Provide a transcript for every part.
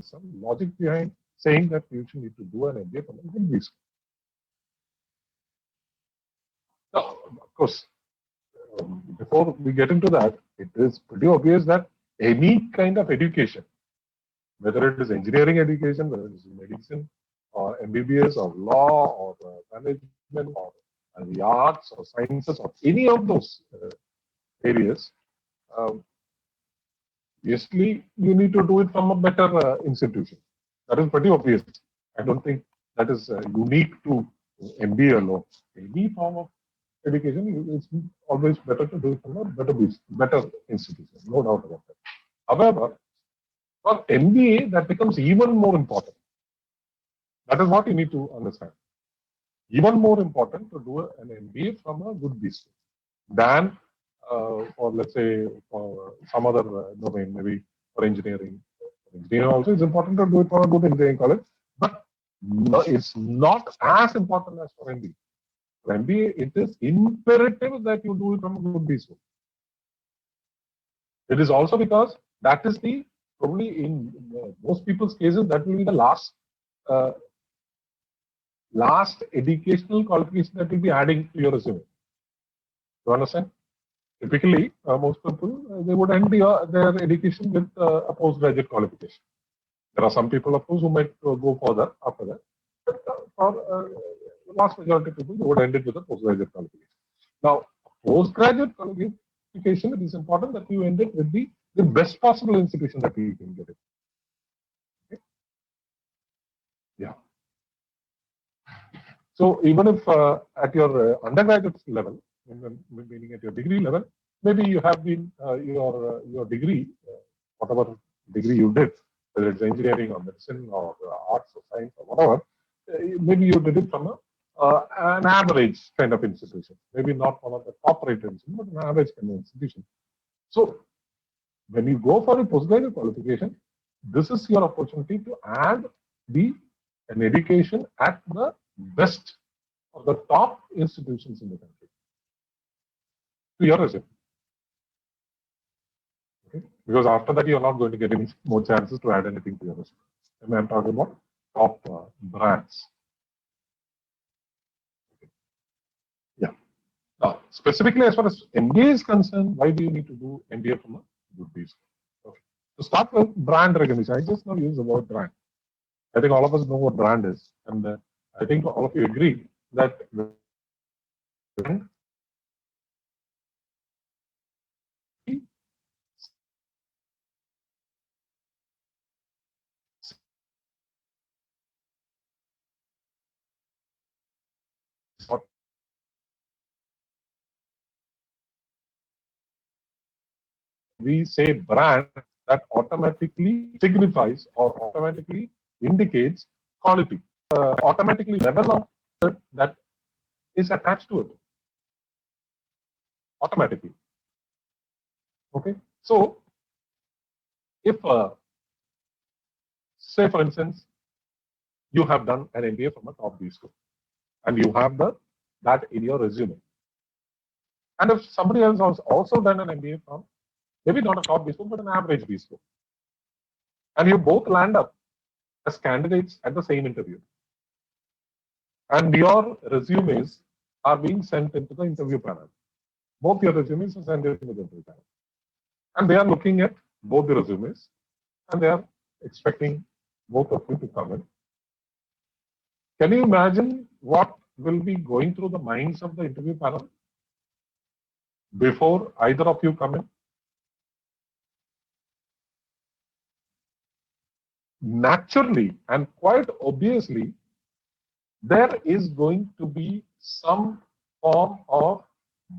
some logic behind saying that you should need to do an MBA from a good B school. Now, of course, before we get into that, it is pretty obvious that any kind of education, whether it is engineering education, whether it is medicine, or MBBS, or law, or management, or the arts, or sciences, or any of those areas, obviously you need to do it from a better institution. That is pretty obvious. I don't think that is unique to MBA alone. Any form of education, it's always better to do it from a better institution, no doubt about that. However, for MBA, that becomes even more important. That is what you need to understand. Even more important to do an MBA from a good B school than for, let's say, for some other domain, maybe for engineering. Engineering also is important to do it for a good engineering college, but no, it's not as important as for MBA. For MBA, it is imperative that you do it from a good B school. It is also because that is the, probably in most people's cases, that will be the last educational qualification that will be adding to your resume. You understand? Typically, most people, they would end their education with a postgraduate qualification. There are some people, of course, who might go further after that. But for the vast majority of people, they would end it with a postgraduate qualification. Now, postgraduate qualification, it is important that you end it with the best possible institution that you can get it. Okay? Yeah. So even if at your undergraduate level, meaning at your degree level, maybe you have been your degree, whatever degree you did, whether it's engineering or medicine or arts or science or whatever, maybe you did it from an average kind of institution, maybe not one of the top-rated institutions, but an average kind of institution. So when you go for a postgraduate qualification, this is your opportunity to add an education at the best of the top institutions in the country to your resume. Okay? Because after that, you're not going to get any more chances to add anything to your resume. And I'm talking about top brands. Okay. Yeah. Now, specifically as far as MBA is concerned, why do you need to do MBA from a good B school? Okay. To start with, brand recognition. I just now use the word brand. I think all of us know what brand is. And I think all of you agree that we say brand, that automatically signifies or automatically indicates quality, automatically level of that is attached to it. Automatically. Okay. So, if, say for instance, you have done an MBA from a top B school and you have that in your resume. And if somebody else has also done an MBA from maybe not a top B school, but an average B school, and you both land up as candidates at the same interview, and your resumes are being sent into the interview panel. Both your resumes are sent into the interview panel. And they are looking at both the resumes and they are expecting both of you to come in. Can you imagine what will be going through the minds of the interview panel before either of you come in? Naturally and quite obviously, there is going to be some form of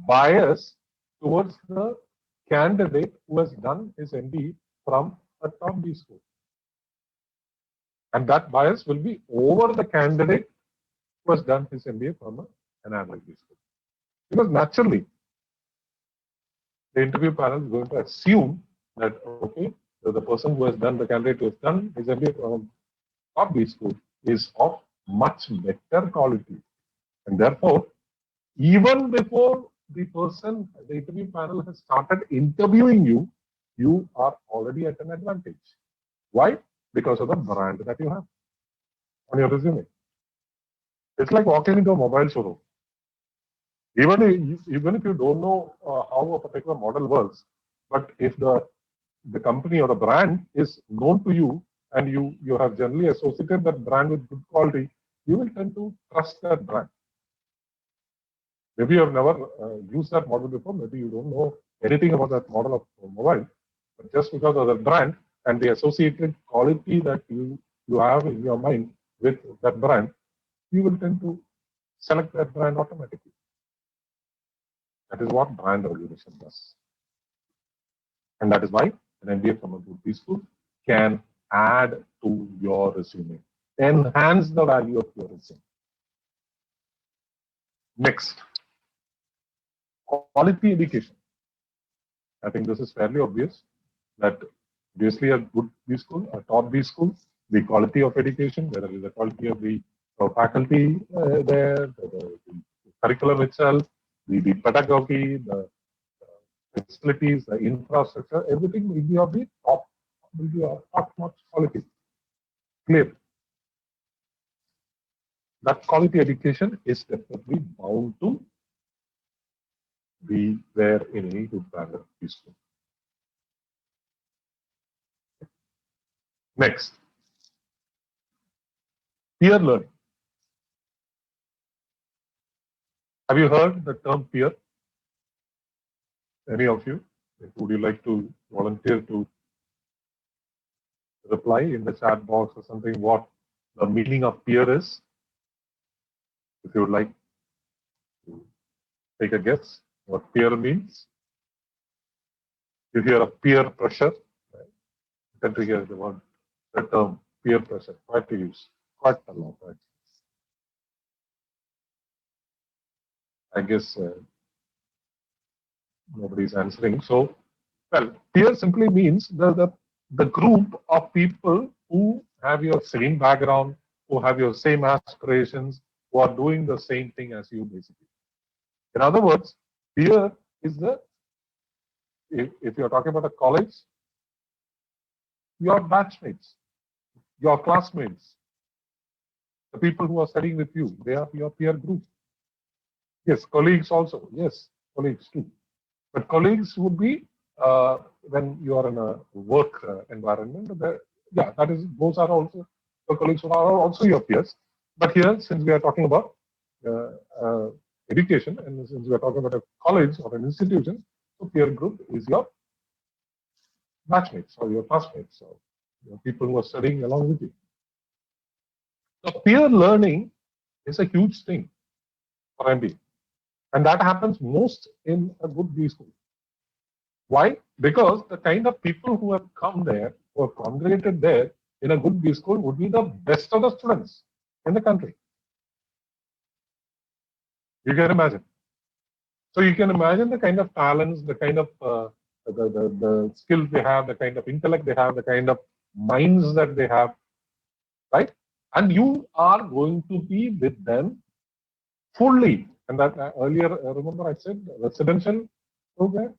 bias towards the candidate who has done his MBA from a top B school. And that bias will be over the candidate who has done his MBA from an average B school. Because naturally, the interview panel is going to assume that, okay, the person who has done, the candidate who has done his MBA from top B school is of much better quality. And therefore, even before the interview panel has started interviewing you, you are already at an advantage. Why? because of the brand that you have on your resume. It's like walking into a mobile showroom. Even if you don't know how a particular model works, but if the company or the brand is known to you and you have generally associated that brand with good quality, you will tend to trust that brand. Maybe you have never used that model before. Maybe you don't know anything about that model of mobile, but just because of the brand and the associated quality that you have in your mind with that brand, you will tend to select that brand automatically. That is what brand recognition does. And that is why an MBA from a good B school can add to your resume, enhance the value of your resume. Next, quality education. I think this is fairly obvious that obviously a good B school, a top B school, the quality of education, whether it is the quality of the faculty there, the curriculum itself, the pedagogy, the facilities, the infrastructure, everything will be of the top-notch quality. Clear. That quality education is definitely bound to be there in any good branded school. Next, peer learning. Have you heard the term peer? Any of you? Would you like to volunteer to reply in the chat box or something what the meaning of peer is? If you would like to take a guess what peer means. You hear of peer pressure, right? You tend to hear the term peer pressure quite to use, quite a lot, right? I guess nobody's answering. So, well, peer simply means the group of people who have your same background, who have your same aspirations, who are doing the same thing as you, basically. In other words, peer is if you're talking about a college, your batchmates, your classmates, the people who are studying with you, they are your peer group. Yes, colleagues also. Yes, colleagues too. But colleagues would be when you are in a work environment. Yeah, those are also the colleagues who are also your peers. But here, since we are talking about education, and since we are talking about a college or an institution, so peer group is your batchmates or your classmates or your people who are studying along with you. So peer learning is a huge thing for MBA. And that happens most in a good B school. Why? Because the kind of people who have come there, who have congregated there in a good B school would be the best of the students in the country. You can imagine. So you can imagine the kind of talents, the kind of the skills they have, the kind of intellect they have, the kind of minds that they have, right? And you are going to be with them fully. And that earlier, remember I said residential program.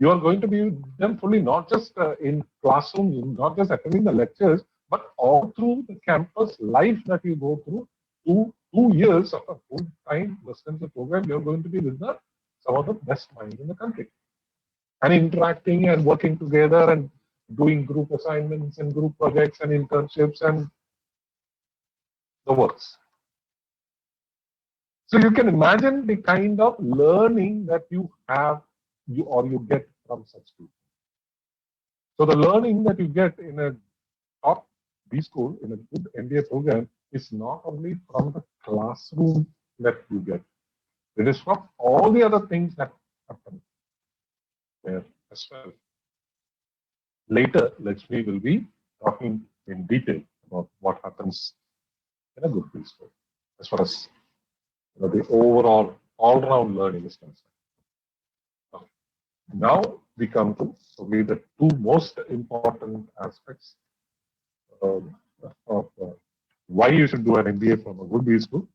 You are going to be with them fully, not just in classrooms, not just attending the lectures, but all through the campus life that you go through. 2 years of a full-time residential program, you're going to be with some of the best minds in the country. And interacting and working together and doing group assignments and group projects and internships and the works. So you can imagine the kind of learning that you get from such people. So the learning that you get in a top B school, in a good MBA program, is not only from the classroom that you get. It is from all the other things that happen there as well. Later, Lakshmi will be talking in detail about what happens in a good B school, as far as the overall all-round learning is concerned. Okay. Now we come to the two most important aspects of why you should do an MBA from a good B school,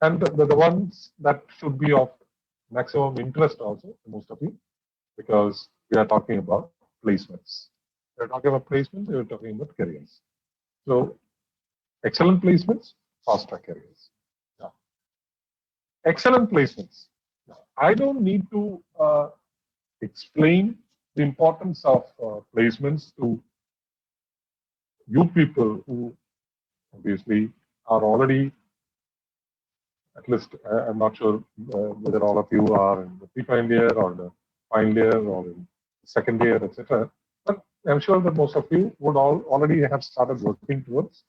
and the ones that should be of maximum interest also to most of you, because we are talking about placements. We're talking about placements, we're talking about careers. So excellent placements, fast track careers. Yeah. Excellent placements. I don't need to explain the importance of placements to you people who obviously are already, at least I'm not sure whether all of you are in the pre-final year or the final year or in second year, etc. But I'm sure that most of you would already have started working towards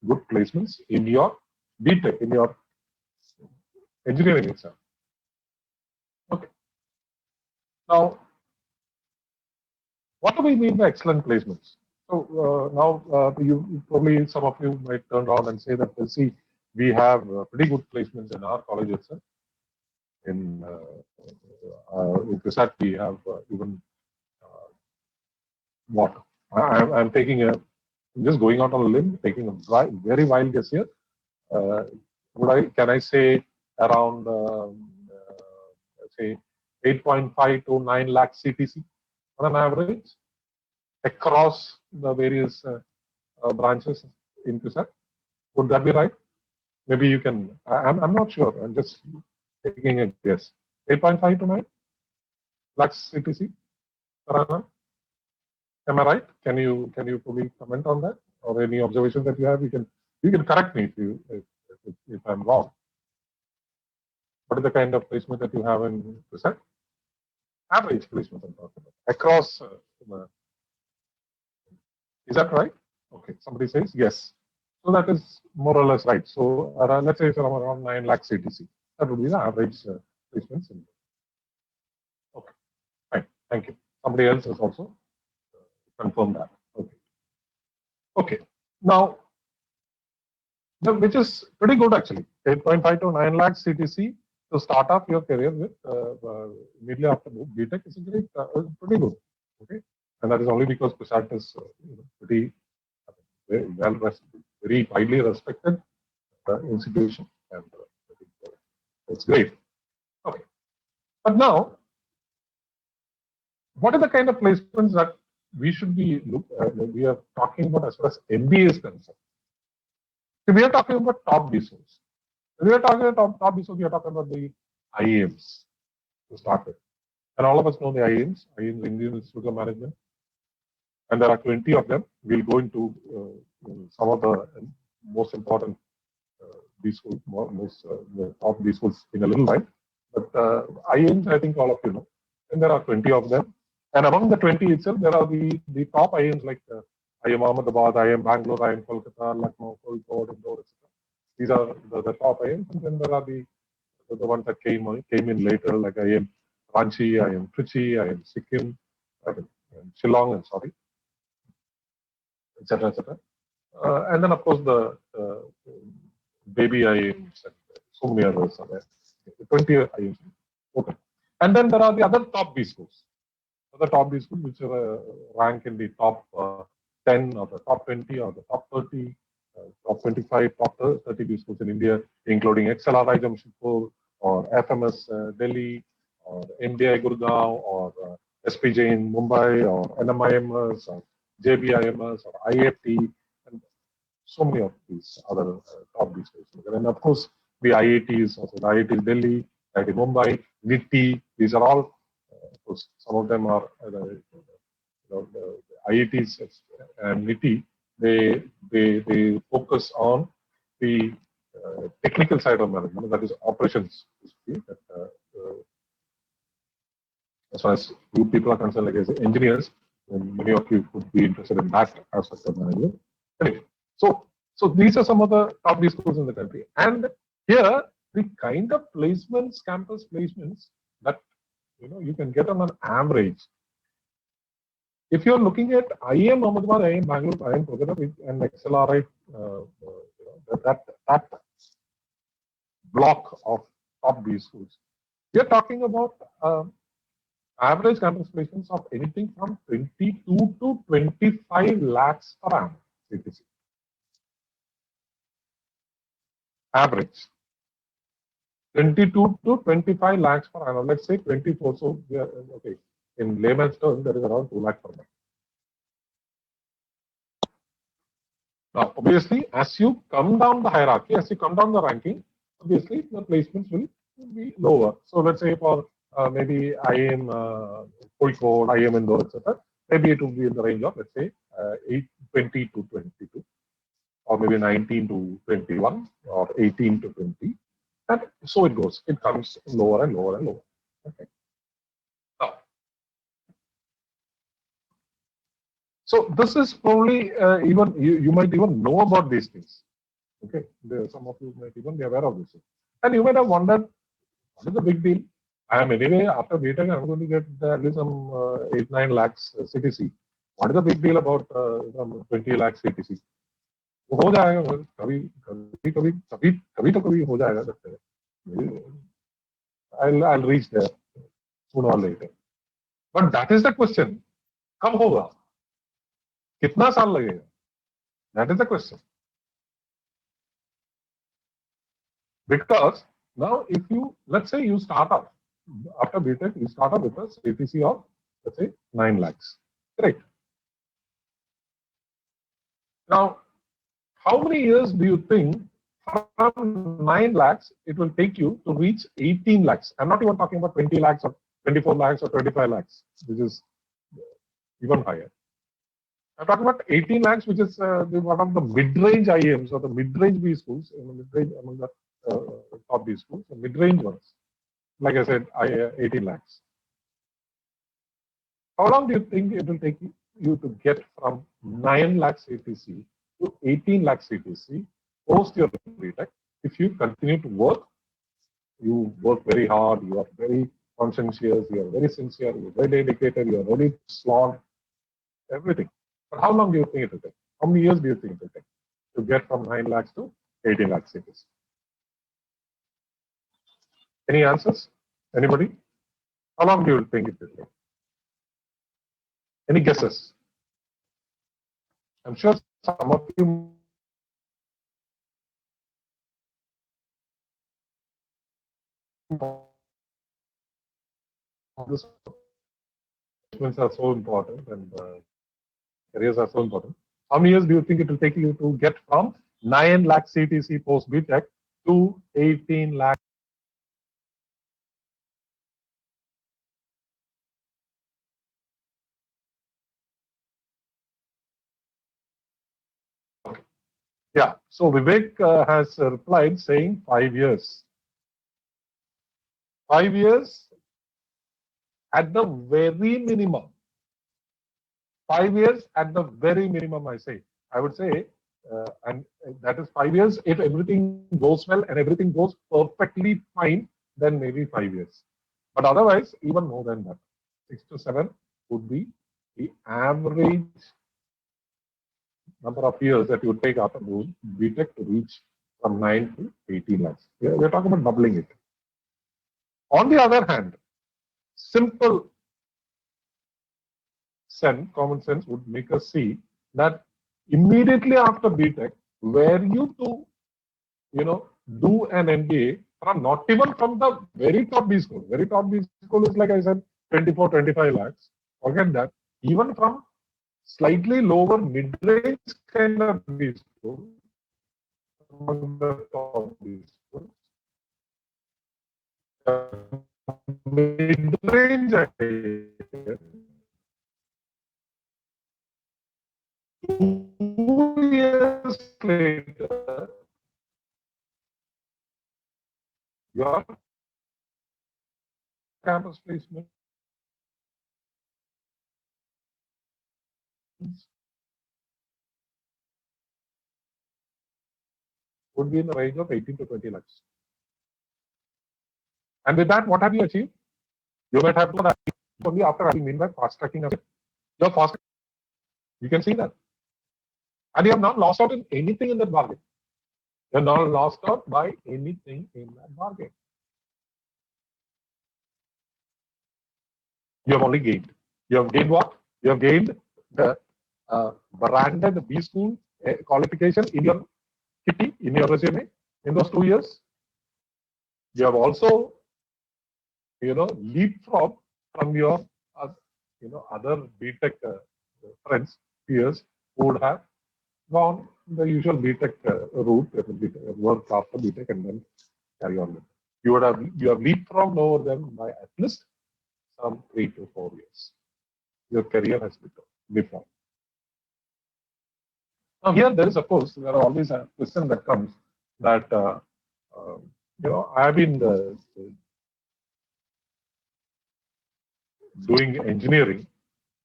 good placements in your BTech, in your engineering exam. Okay. Now, what do we mean by excellent placements? So now, you probably, some of you might turn around and say that, well, see, we have pretty good placements in our college itself. In CUSAT, we have even what? I'm taking a, I'm just going out on a limb, taking a very wild guess here. Can I say around, let's say, 8.5 to 9 lakh CTC on an average across the various branches in CUSAT? Would that be right? Maybe you can. I'm not sure. I'm just taking a guess. 8.5 to 9 lakhs CTC per annum. Am I right? Can you probably comment on that, or any observations that you have? You can correct me if I'm wrong. What is the kind of placement that you have in CUSAT? Average placement I'm talking about across. Is that right? Okay. Somebody says yes. So that is more or less right. So let's say it's around 9 lakh CTC. That would be the average placements. Okay. Fine. Thank you. Somebody else has also confirmed that. Okay. Okay. Now, which is pretty good actually. 8.5 to 9 lakh CTC to start off your career with immediately after BTech is a great, pretty good. Okay. And that is only because CUSAT is pretty very very widely respected institution, and it's great. Okay, but now, what are the kind of placements that we should be we are talking about as far as MBA is concerned? So we are talking about top BSOs. When we are talking about top BSOs, we are talking about the IIMs to start with, and all of us know the IIMs, Indian Institute of Management. And there are 20 of them. We'll go into some of the most important schools, the top B schools in a little while. But IIMs, I think all of you know. And there are 20 of them. And among the 20 itself, there are the top IIMs like IIM Ahmedabad, IIM Bangalore, IIM Kolkata, Lucknow, Kozhikode, Indore, etc. These are the top IIMs. And then there are the ones that came in later, like IIM Ranchi, IIM Trichy, IIM Sikkim, Shillong, and sorry, etc., etc. And then, of course, the baby IIMs and so many others are there. 20 IIMs. Okay. And then there are the other top B schools. The top B schools which are rank in the top 10 or the top 20 or the top 30, top 25, top 30 B schools in India, including XLRI Jamshedpur or FMS Delhi or MDI Gurgaon or SPJ in Mumbai or NMIMS or JBIMS or IFT, and so many of these other top B schools. And of course, the IITs, also the IIT Delhi, IIT Mumbai, NITI, these are all, of course, some of them are the IITs and NITI, they focus on the technical side of management, that is operations. As far as you people are concerned, like as engineers, many of you could be interested in that aspect of management. Anyway, so these are some of the top B schools in the country, and here the kind of placements, campus placements that you can get on an average. If you're looking at IIM Ahmedabad, IIM Bangalore, IIM Kolkata, and XLRI, that block of top B schools, we are talking about average campus placements of anything from 22 to 25 lakhs per annum. Average 22 to 25 lakhs per annum. Let's say 24. So we are, okay. In layman's terms, there is around 2 lakhs per month. Now, obviously, as you come down the hierarchy, as you come down the ranking, obviously the placements will be lower. So let's say for maybe IIM Kozhikode, IIM Indore, etc., maybe it will be in the range of, let's say, 20 to 22, or maybe 19 to 21, or 18 to 20. And so it goes. It comes lower and lower and lower. Okay. Now, so this is probably even you might even know about these things. Okay, some of you might even be aware of this. And you might have wondered, what is the big deal? I am anyway, after BTech, I'm going to get at least some 8-9 lakhs CTC. What is the big deal about some 20 lakhs CTC? वो हो जाएगा कभी कभी कभी कभी कभी तो कभी हो जाएगा सकते हैं. I'll reach there sooner or later. But that is the question. कब होगा? कितना साल लगेगा? That is the question. Because now, if you, let's say you start off after BTech, you start off with a CTC of, let's say, 9 lakhs. Correct. Now, how many years do you think from 9 lakhs it will take you to reach 18 lakhs? I'm not even talking about 20 lakhs or 24 lakhs or 25 lakhs, which is even higher. I'm talking about 18 lakhs, which is one of the mid-range IIMs or the mid-range B schools, mid-range among the top B schools, the mid-range ones. Like I said, 18 lakhs. How long do you think it will take you to get from 9 lakhs CTC to 18 lakhs CTC post your BTech? If you continue to work, you work very hard, you are very conscientious, you are very sincere, you are very dedicated, you are ready to slog, everything. But how long do you think it will take? How many years do you think it will take to get from 9 lakhs to 18 lakhs CTC? Any answers? Anybody? How long do you think it will take? Any guesses? I'm sure some of you are so important and careers are so important. How many years do you think it will take you to get from 9 lakh CTC post BTech to 18 lakh? Yeah, so Vivek has replied saying 5 years. 5 years at the very minimum. 5 years at the very minimum, I say. I would say, and that is 5 years. If everything goes well and everything goes perfectly fine, then maybe 5 years. But otherwise, even more than that, 6 to 7 would be the average number of years that you would take after doing BTech to reach from 9 to 18 lakhs. We're talking about doubling it. On the other hand, simple sense, common sense would make us see that immediately after BTech, were you to, do an MBA from not even from the very top B school. Very top B school is, like I said, 24, 25 lakhs. Forget that. Even from slightly lower mid-range kind of B school, among the top B schools, mid-range, 2 years later, your campus placement would be in the range of 18 to 20 lakhs. And with that, what have you achieved? You might have to only after having mean by fast tracking. You're fast. You can see that. And you have not lost out in anything in that bargain. You're not lost out by anything in that bargain. You have only gained. You have gained what? You have gained the branded B school qualification in your kitty, in your resume in those 2 years. You have also, leapfrog from your, other BTech friends, peers who would have gone the usual BTech route, work after BTech and then carry on with it. You have leapfrogged over them by at least some 3 to 4 years. Your career has become leapfrog. Now here there is, of course, there are always a question that comes that I have been doing engineering,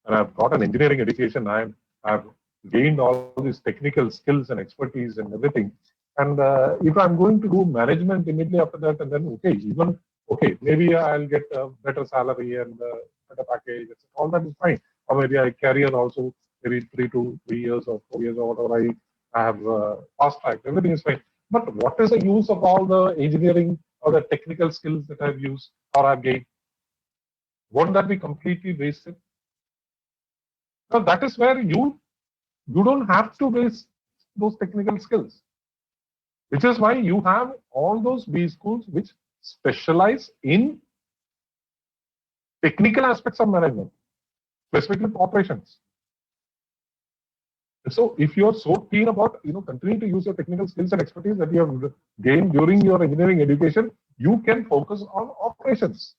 and I've got an engineering education. I've gained all these technical skills and expertise and everything. And if I'm going to do management immediately after that, and then maybe I'll get a better salary and better package. All that is fine. Or maybe I career also maybe 3 to 3 years or 4 years or whatever I have fast tracked. Everything is fine. But what is the use of all the engineering or the technical skills that I've used or I've gained? Won't that be completely wasted? So that is where you don't have to waste those technical skills, which is why you have all those B schools which specialize in technical aspects of management, specifically operations. And so if you're so keen about continuing to use your technical skills and expertise that you have gained during your engineering education, you can focus on operations.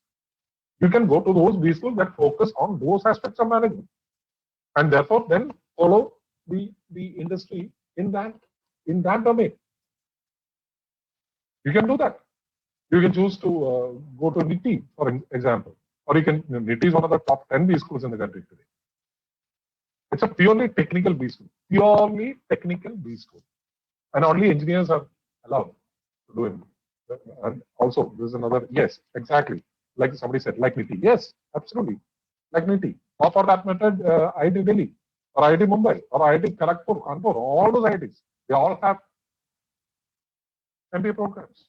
You can go to those B schools that focus on those aspects of management, and therefore then follow the industry in that domain. You can do that. You can choose to go to NITI, for example, or NITI is one of the top 10 B schools in the country today. It's a purely technical B school, and only engineers are allowed to do it. And also, there's another, yes, exactly, like somebody said, like NITI, yes, absolutely, like NITI, or for that matter, IIT Delhi, or IIT Mumbai, or IIT Kharagpur, Kanpur, all those IITs, they all have MBA programs.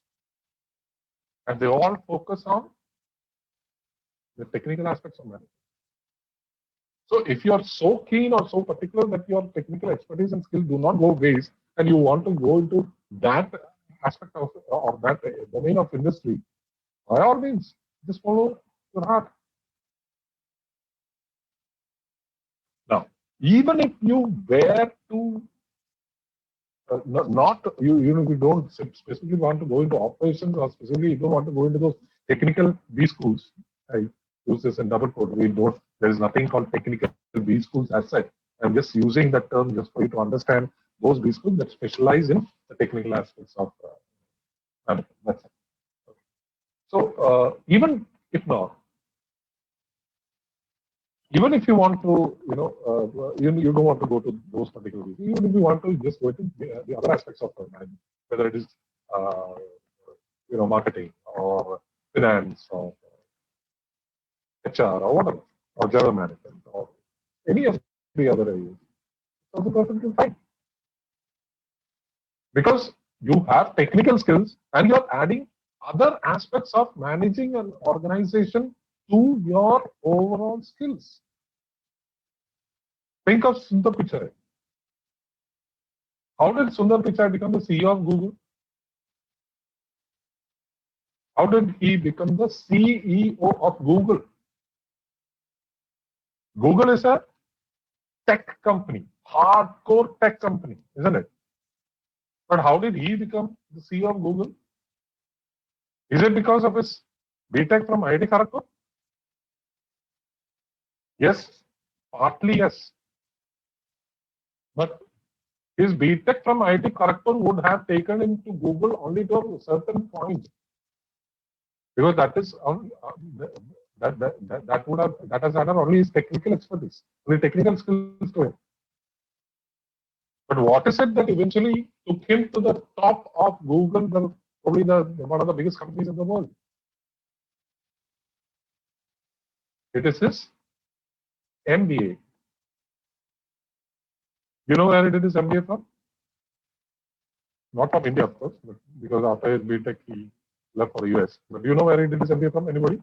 And they all focus on the technical aspects of management. So if you are so keen or so particular that your technical expertise and skill do not go waste, and you want to go into that aspect of or that domain of industry, by all means, just follow your heart. Now, even if you were to you don't specifically want to go into operations, or specifically you don't want to go into those technical B schools. I use this in double quote. There is nothing called technical B schools as such. I'm just using that term just for you to understand those B schools that specialize in the technical aspects of management. That's it. Okay. So even if not, even if you want to, you don't want to go to those particular things. Even if you want to just go to the other aspects of management, whether it is, marketing or finance or HR or whatever, or general management or any of the other areas, that's perfectly fine. Because you have technical skills and you're adding other aspects of managing an organization to your overall skills. Think of Sundar Pichai. How did Sundar Pichai become the CEO of Google? How did he become the CEO of Google? Google is a tech company, hardcore tech company, isn't it? But how did he become the CEO of Google? Is it because of his BTech from IIT Kharagpur? Yes, partly yes. But his BTech from IIT Kharagpur would have taken him to Google only to a certain point, because that is that has added only his technical expertise, only technical skills to him. But what is it that eventually took him to the top of Google, probably one of the biggest companies in the world? It is his MBA. You know where he did his MBA from? Not from India, of course, but because after his BTech he left for the US. But do you know where he did his MBA from? Anybody?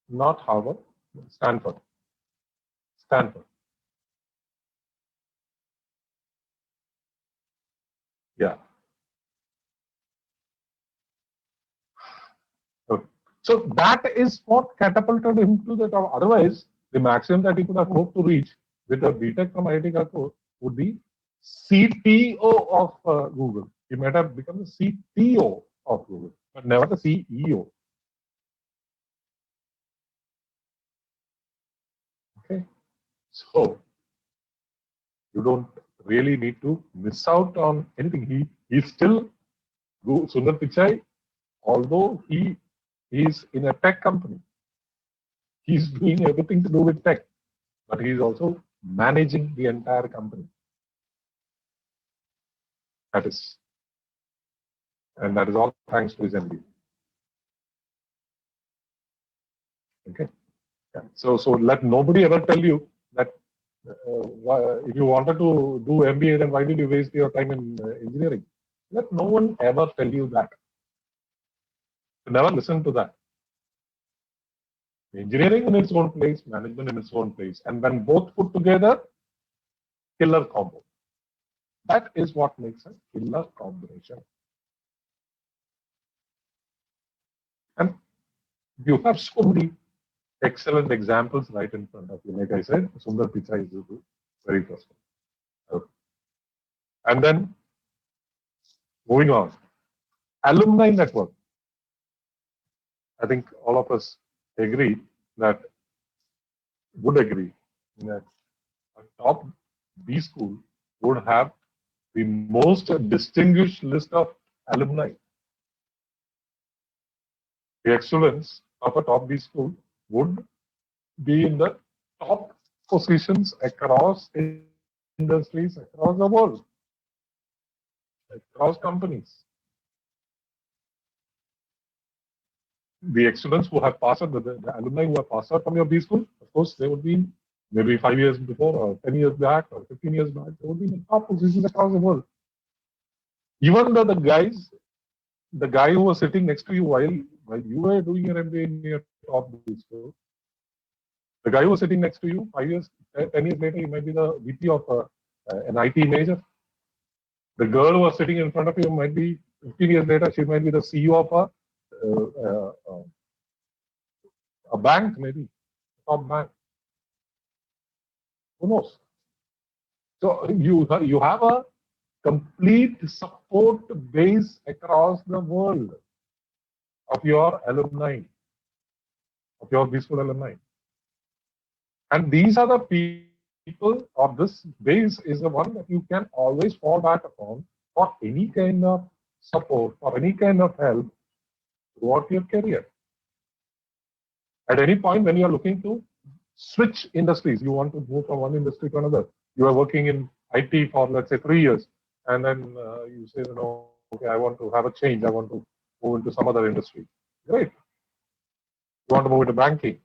Not Harvard, Stanford. Stanford. Yeah. Okay. So that is what catapulted him to the top. Otherwise, the maximum that he could have hoped to reach with a BTech from IIT Kanpur would be CTO of Google. He might have become the CTO of Google, but never the CEO. Okay, so you don't really need to miss out on anything. He's still Sundar Pichai, although he is in a tech company. He's doing everything to do with tech, but he's also managing the entire company. That is all thanks to his MBA. Okay. Yeah. So let nobody ever tell you that if you wanted to do MBA, then why did you waste your time in engineering? Let no one ever tell you that. Never listen to that. Engineering in its own place, management in its own place, and when both put together, killer combo. That is what makes a killer combination. And you have so many excellent examples right in front of you. Like I said, Sundar Pichai is the very first one. Okay. And then moving on, alumni network. I think all of us would agree that a top B school would have the most distinguished list of alumni. The excellence of a top B school would be in the top positions across industries, across the world, across companies. The excellence who have passed out, the alumni who have passed out from your B school, of course, they would be maybe 5 years before, or 10 years back, or 15 years back, they would be in the top positions across the world. Even though the guy who was sitting next to you while you were doing your MBA in your top B school, the guy who was sitting next to you 5 years, 10 years later, he might be the VP of an IT major. The girl who was sitting in front of you might be 15 years later, she might be the CEO of a bank, maybe top bank. Who knows? So you have a complete support base across the world of your alumni, of your B school alumni. And these are the people, or this base is the one that you can always fall back upon for any kind of support, for any kind of help throughout your career. At any point when you are looking to switch industries, you want to move from one industry to another. You are working in IT for, let's say, 3 years, and then you say, no, okay, I want to have a change. I want to move into some other industry. Great. You want to move into banking.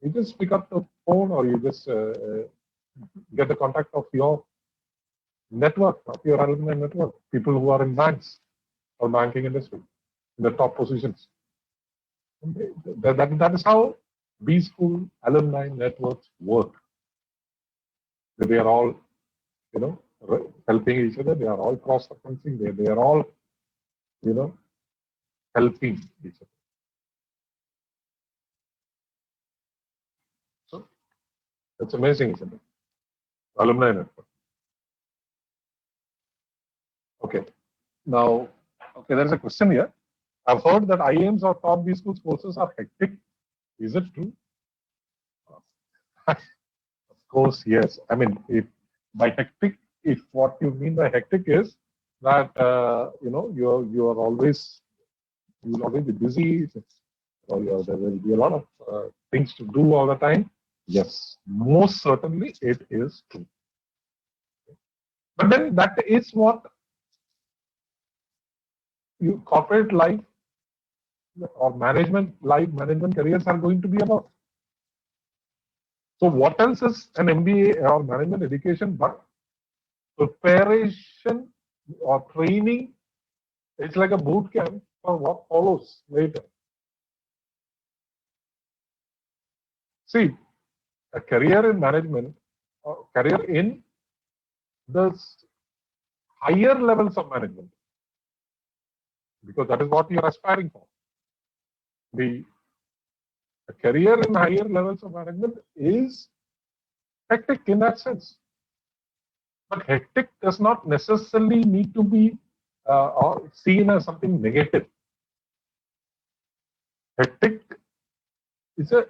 You just pick up the phone, or you just get the contact of your network, of your alumni network, people who are in banks or banking industry, in the top positions. That is how B school alumni networks work. They are all, helping each other. They are all cross-referencing. They are all, helping each other. So it's amazing, isn't it? Alumni network. Okay. Now, there's a question here. I've heard that IIMs or top B schools courses are hectic. Is it true? Of course, yes. I mean, if by hectic, if what you mean by hectic is that you'll always be busy, or there will be a lot of things to do all the time. Yes, most certainly it is true. But then that is what corporate life or management careers are going to be about. So what else is an MBA or management education but preparation or training? It's like a boot camp for what follows later. See, a career in management or career in the higher levels of management, because that is what you're aspiring for. A career in higher levels of management is hectic in that sense. But hectic does not necessarily need to be or seen as something negative. Hectic there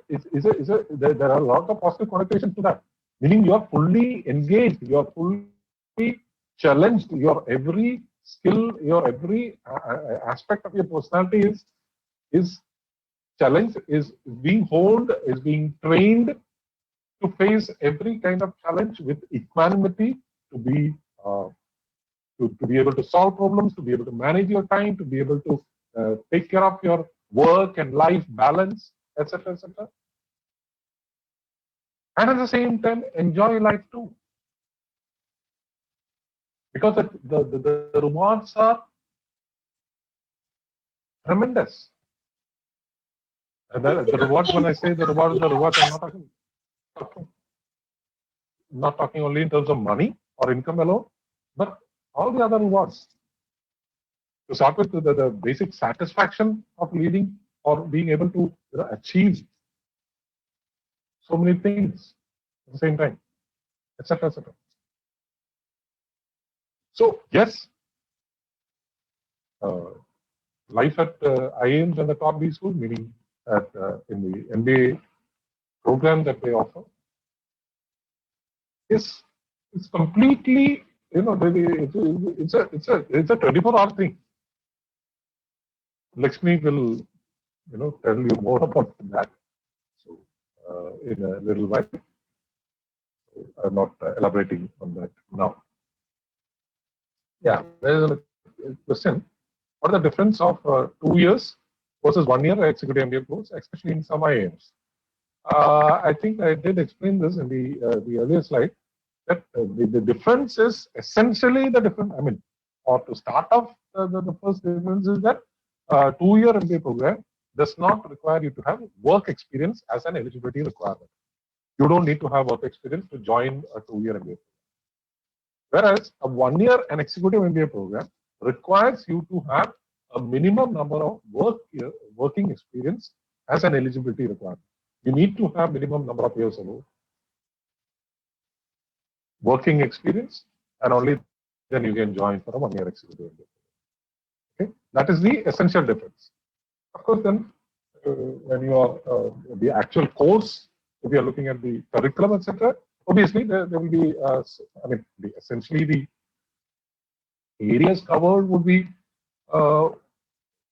are a lot of positive connotations to that. Meaning you are fully engaged, you are fully challenged, your every skill, your every aspect of your personality is challenged, is being honed, is being trained to face every kind of challenge with equanimity, to be to be able to solve problems, to be able to manage your time, to be able to take care of your work and life balance, etc., etc. And at the same time, enjoy life too, because the rewards are tremendous. And the rewards, when I say the rewards, I'm not talking only in terms of money or income alone, but all the other rewards. To start with, the basic satisfaction of leading or being able to achieve so many things at the same time, etc., etc. So yes, life at IIMs and the top B schools, meaning at in the MBA program that they offer, is completely, it's a 24-hour thing. Lakshmi will tell you more about that. So in a little while, I'm not elaborating on that now. Yeah, there is a question. What is the difference of 2 years versus 1 year executive MBA course, especially in some IIMs? I think I did explain this in the earlier slide, that the difference is essentially the difference. I mean, or to start off, the first difference is that 2-year MBA program does not require you to have work experience as an eligibility requirement. You don't need to have work experience to join a 2-year MBA program. Whereas a 1-year and executive MBA program requires you to have a minimum number of working experience as an eligibility requirement. You need to have minimum number of years of working experience, and only then you can join for a 1-year executive MBA. Okay, that is the essential difference. Of course, then when you are the actual course, if you are looking at the curriculum, etc., obviously there will be, essentially the areas covered would be more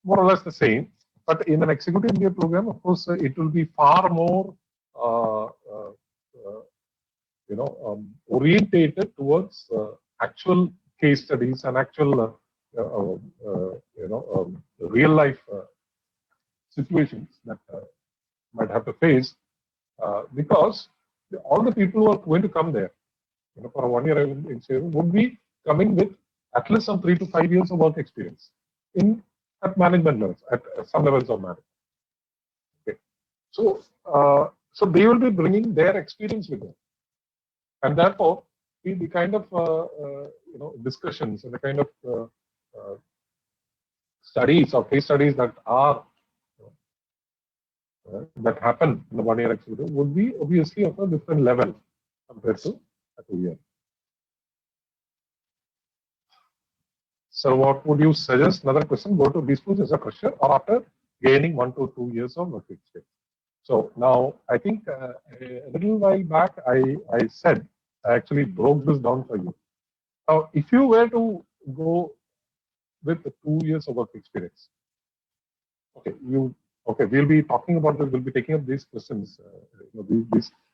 or less the same. But in an executive MBA program, of course, it will be far more orientated towards actual case studies and actual real life situations that might have to face, because all the people who are going to come there for a 1-year institute would be coming with at least some 3 to 5 years of work experience at management levels, at some levels of management. Okay. So they will be bringing their experience with them, and therefore the kind of discussions and the kind of studies or case studies that are that happen in the 1-year executive would be obviously of a different level compared to a 2-year. So what would you suggest? Another question, go to B schools as a fresher or after gaining 1 to 2 years of work experience? So now I think a little while back I said, I actually broke this down for you. Now, if you were to go with the 2 years of work experience, we'll be talking about this, we'll be taking up these questions.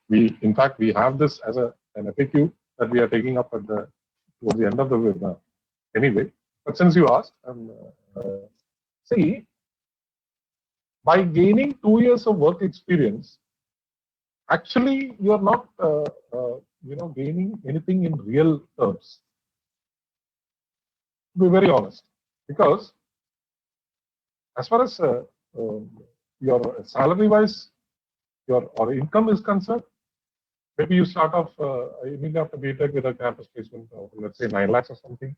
In fact, we have this as an FAQ that we are taking up towards the end of the webinar. Anyway, but since you asked, see, by gaining 2 years of work experience, actually you are not gaining anything in real terms. To be very honest, because as far as your salary wise, or income is concerned, maybe you start off immediately after BTech with a campus placement of, let's say, 9 lakhs or something,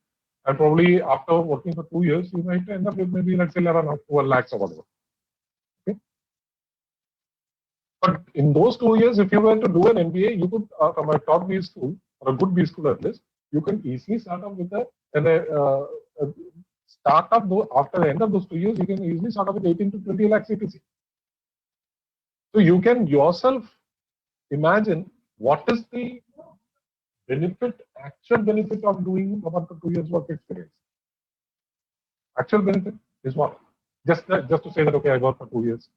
and probably after working for 2 years, you might end up with maybe, let's say, around 12 lakhs or whatever. Okay, But in those 2 years, if you were to do an MBA, you could, from a top B school, or a good B school at least, you can easily start off with a startup. Though after the end of those 2 years, you can easily start off with 18 to 20 lakh CPC. So you can yourself imagine what is the benefit, actual benefit of doing about 2 years work experience. Actual benefit is what? Just to say that, okay, I worked for 2 years.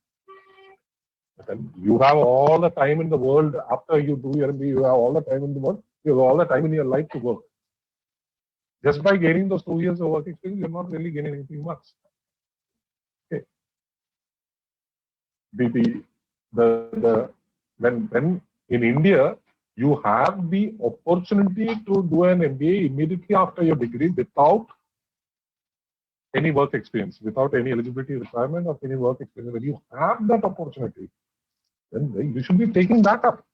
But then you have all the time in the world after you do your MBA, you have all the time in the world, you have all the time in your life to work. Just by gaining those 2 years of work experience, you're not really gaining anything much. Okay. When in India, you have the opportunity to do an MBA immediately after your degree without any work experience, without any eligibility requirement of any work experience. When you have that opportunity, then you should be taking that up.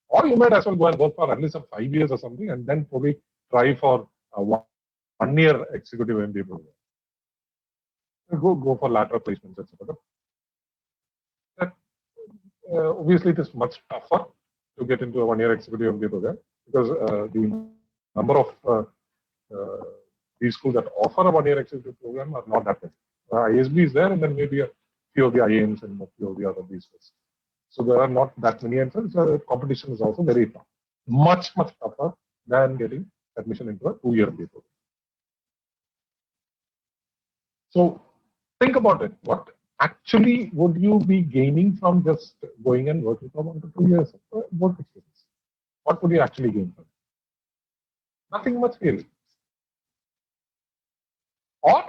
Or you might as well go and work for at least 5 years or something, and then probably try for a 1 year executive MBA program. Go for lateral placements, etc. Obviously, it is much tougher to get into a 1 year executive MBA program because the number of these schools that offer a 1 year executive program are not that many. ISB is there, and then maybe a few of the IIMs and a few of the other these schools. So there are not that many entrants. Competition is also very tough, much tougher than getting admission into a 2 year MBA program. So think about it. What actually would you be gaining from just going and working for 1 to 2 years work experience? What would you actually gain from it? Nothing much really. Or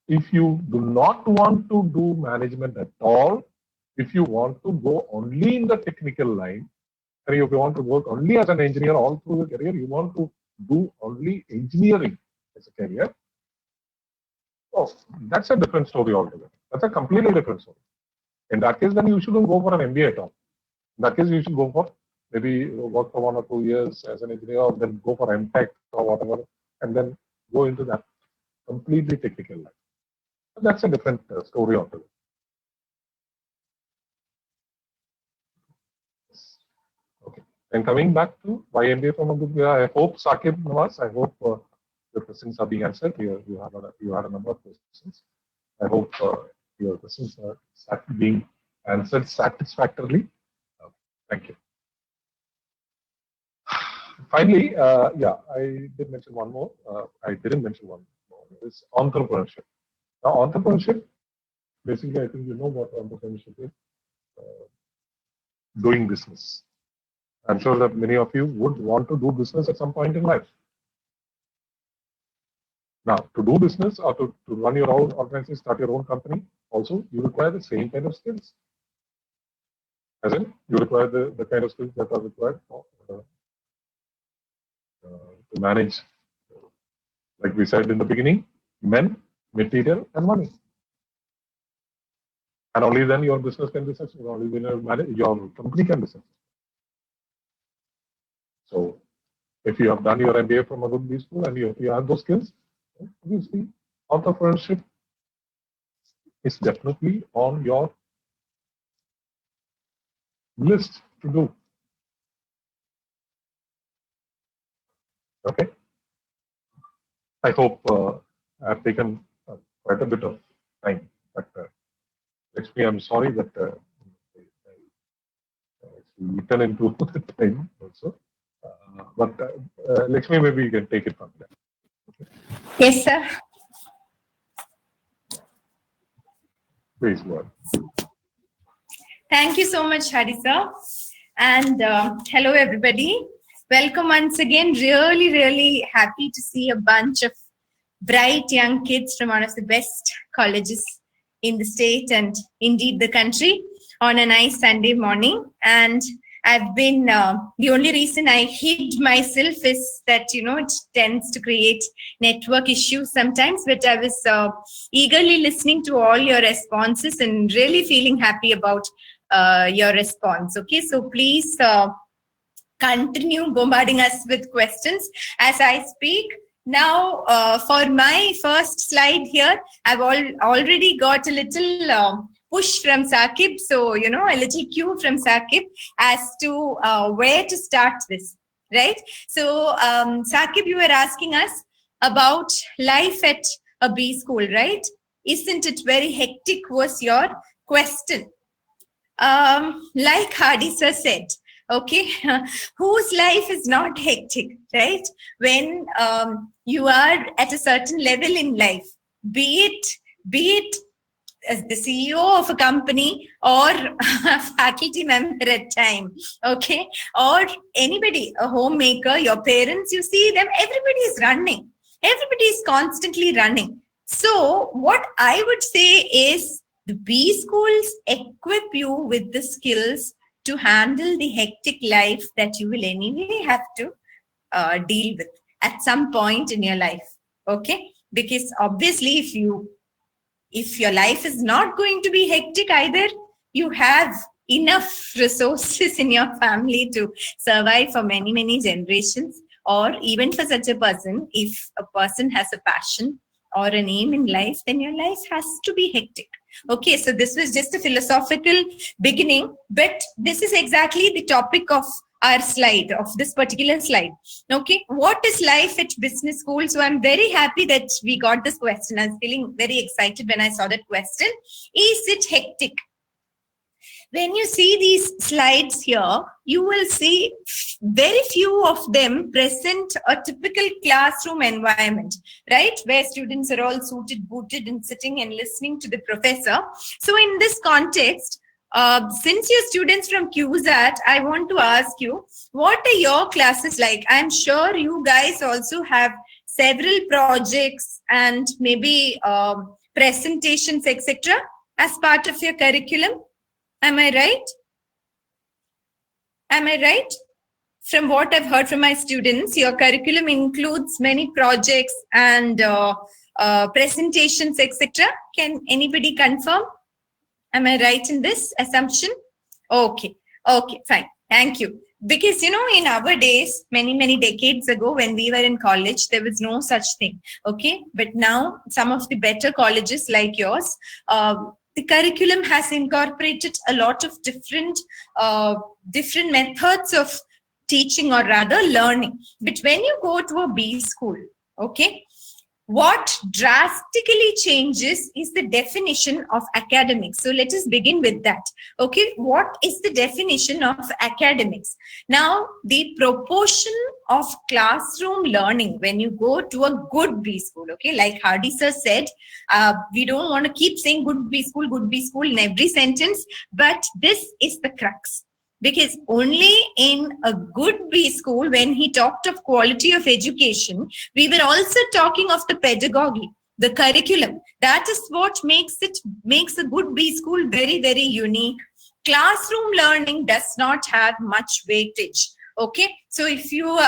if you do not want to do management at all, if you want to go only in the technical line, and if you want to work only as an engineer all through your career, you want to do only engineering as a career, oh, that's a different story altogether. That's a completely different story. In that case, then you shouldn't go for an MBA at all. In that case, you should go for maybe work for 1 or 2 years as an engineer, or then go for MTech or whatever, and then go into that completely technical line. That's a different story altogether. Okay. And coming back to why MBA from a good way, I hope Saqib Nawaz, I hope the questions are being answered. You had a number of questions. I hope your questions are being answered satisfactorily. Thank you. Finally, yeah, I did mention one more. I didn't mention one more. It's entrepreneurship. Now, entrepreneurship, basically, I think you know what entrepreneurship is. Doing business. I'm sure that many of you would want to do business at some point in life. Now, to do business or to run your own organization, start your own company, also you require the same kind of skills. As in, you require the kind of skills that are required for, to manage, like we said in the beginning, men, material, and money. And only then your business can be successful. Only then your company can be successful. So, if you have done your MBA from a good B school and if you have those skills, obviously, entrepreneurship is definitely on your list to do. Okay. I hope I've taken quite a bit of time, but Lakshmi, I'm sorry that it's eaten into the time also. But Lakshmi, maybe you can take it from there. Okay. Yes, sir. Please go ahead. Thank you so much, Hari sir. And hello, everybody. Welcome once again. Really happy to see a bunch of bright young kids from one of the best colleges in the state and indeed the country on a nice Sunday morning. And I've been, the only reason I hid myself is that, it tends to create network issues sometimes, but I was eagerly listening to all your responses and really feeling happy about your response. Okay, so please continue bombarding us with questions as I speak. Now, for my first slide here, I've already got a little push from Saqib. So, you know, a little cue from Saqib as to where to start this, right? So, Saqib, you were asking us about life at a B school, right? Isn't it very hectic was your question. Like Hadisa said, okay, whose life is not hectic, right? When you are at a certain level in life, be it as the CEO of a company or a faculty member at time, okay, or anybody, a homemaker, your parents, you see them, everybody is running. Everybody is constantly running. So what I would say is the B schools equip you with the skills to handle the hectic life that you will anyway have to deal with at some point in your life. Okay, because obviously if your life is not going to be hectic either, you have enough resources in your family to survive for many, many generations. Or even for such a person, if a person has a passion or an aim in life, then your life has to be hectic. Okay, so this was just a philosophical beginning, but this is exactly the topic of our slide, of this particular slide. Okay, what is life at business school? So I'm very happy that we got this question. I was feeling very excited when I saw that question. Is it hectic? When you see these slides here, you will see very few of them present a typical classroom environment, right? Where students are all suited, booted, and sitting and listening to the professor. So in this context, since you're students from QSAT, I want to ask you, what are your classes like? I'm sure you guys also have several projects and maybe presentations, etc. as part of your curriculum. Am I right? Am I right? From what I've heard from my students, your curriculum includes many projects and presentations, etc. Can anybody confirm? Am I right in this assumption? Okay, fine. Thank you. Because, you know, in our days, many, many decades ago, when we were in college, there was no such thing. Okay, but now some of the better colleges like yours, the curriculum has incorporated a lot of different methods of teaching, or rather learning. But when you go to a B school, okay, what drastically changes is the definition of academics. So let us begin with that. Okay, what is the definition of academics? Now, the proportion of classroom learning when you go to a good B school, okay, like Hadisa said, we don't want to keep saying good B school in every sentence, but this is the crux. Because only in a good B school, when he talked of quality of education, we were also talking of the pedagogy, the curriculum. That is what makes a good B school very, very unique. Classroom learning does not have much weightage. Okay, so if you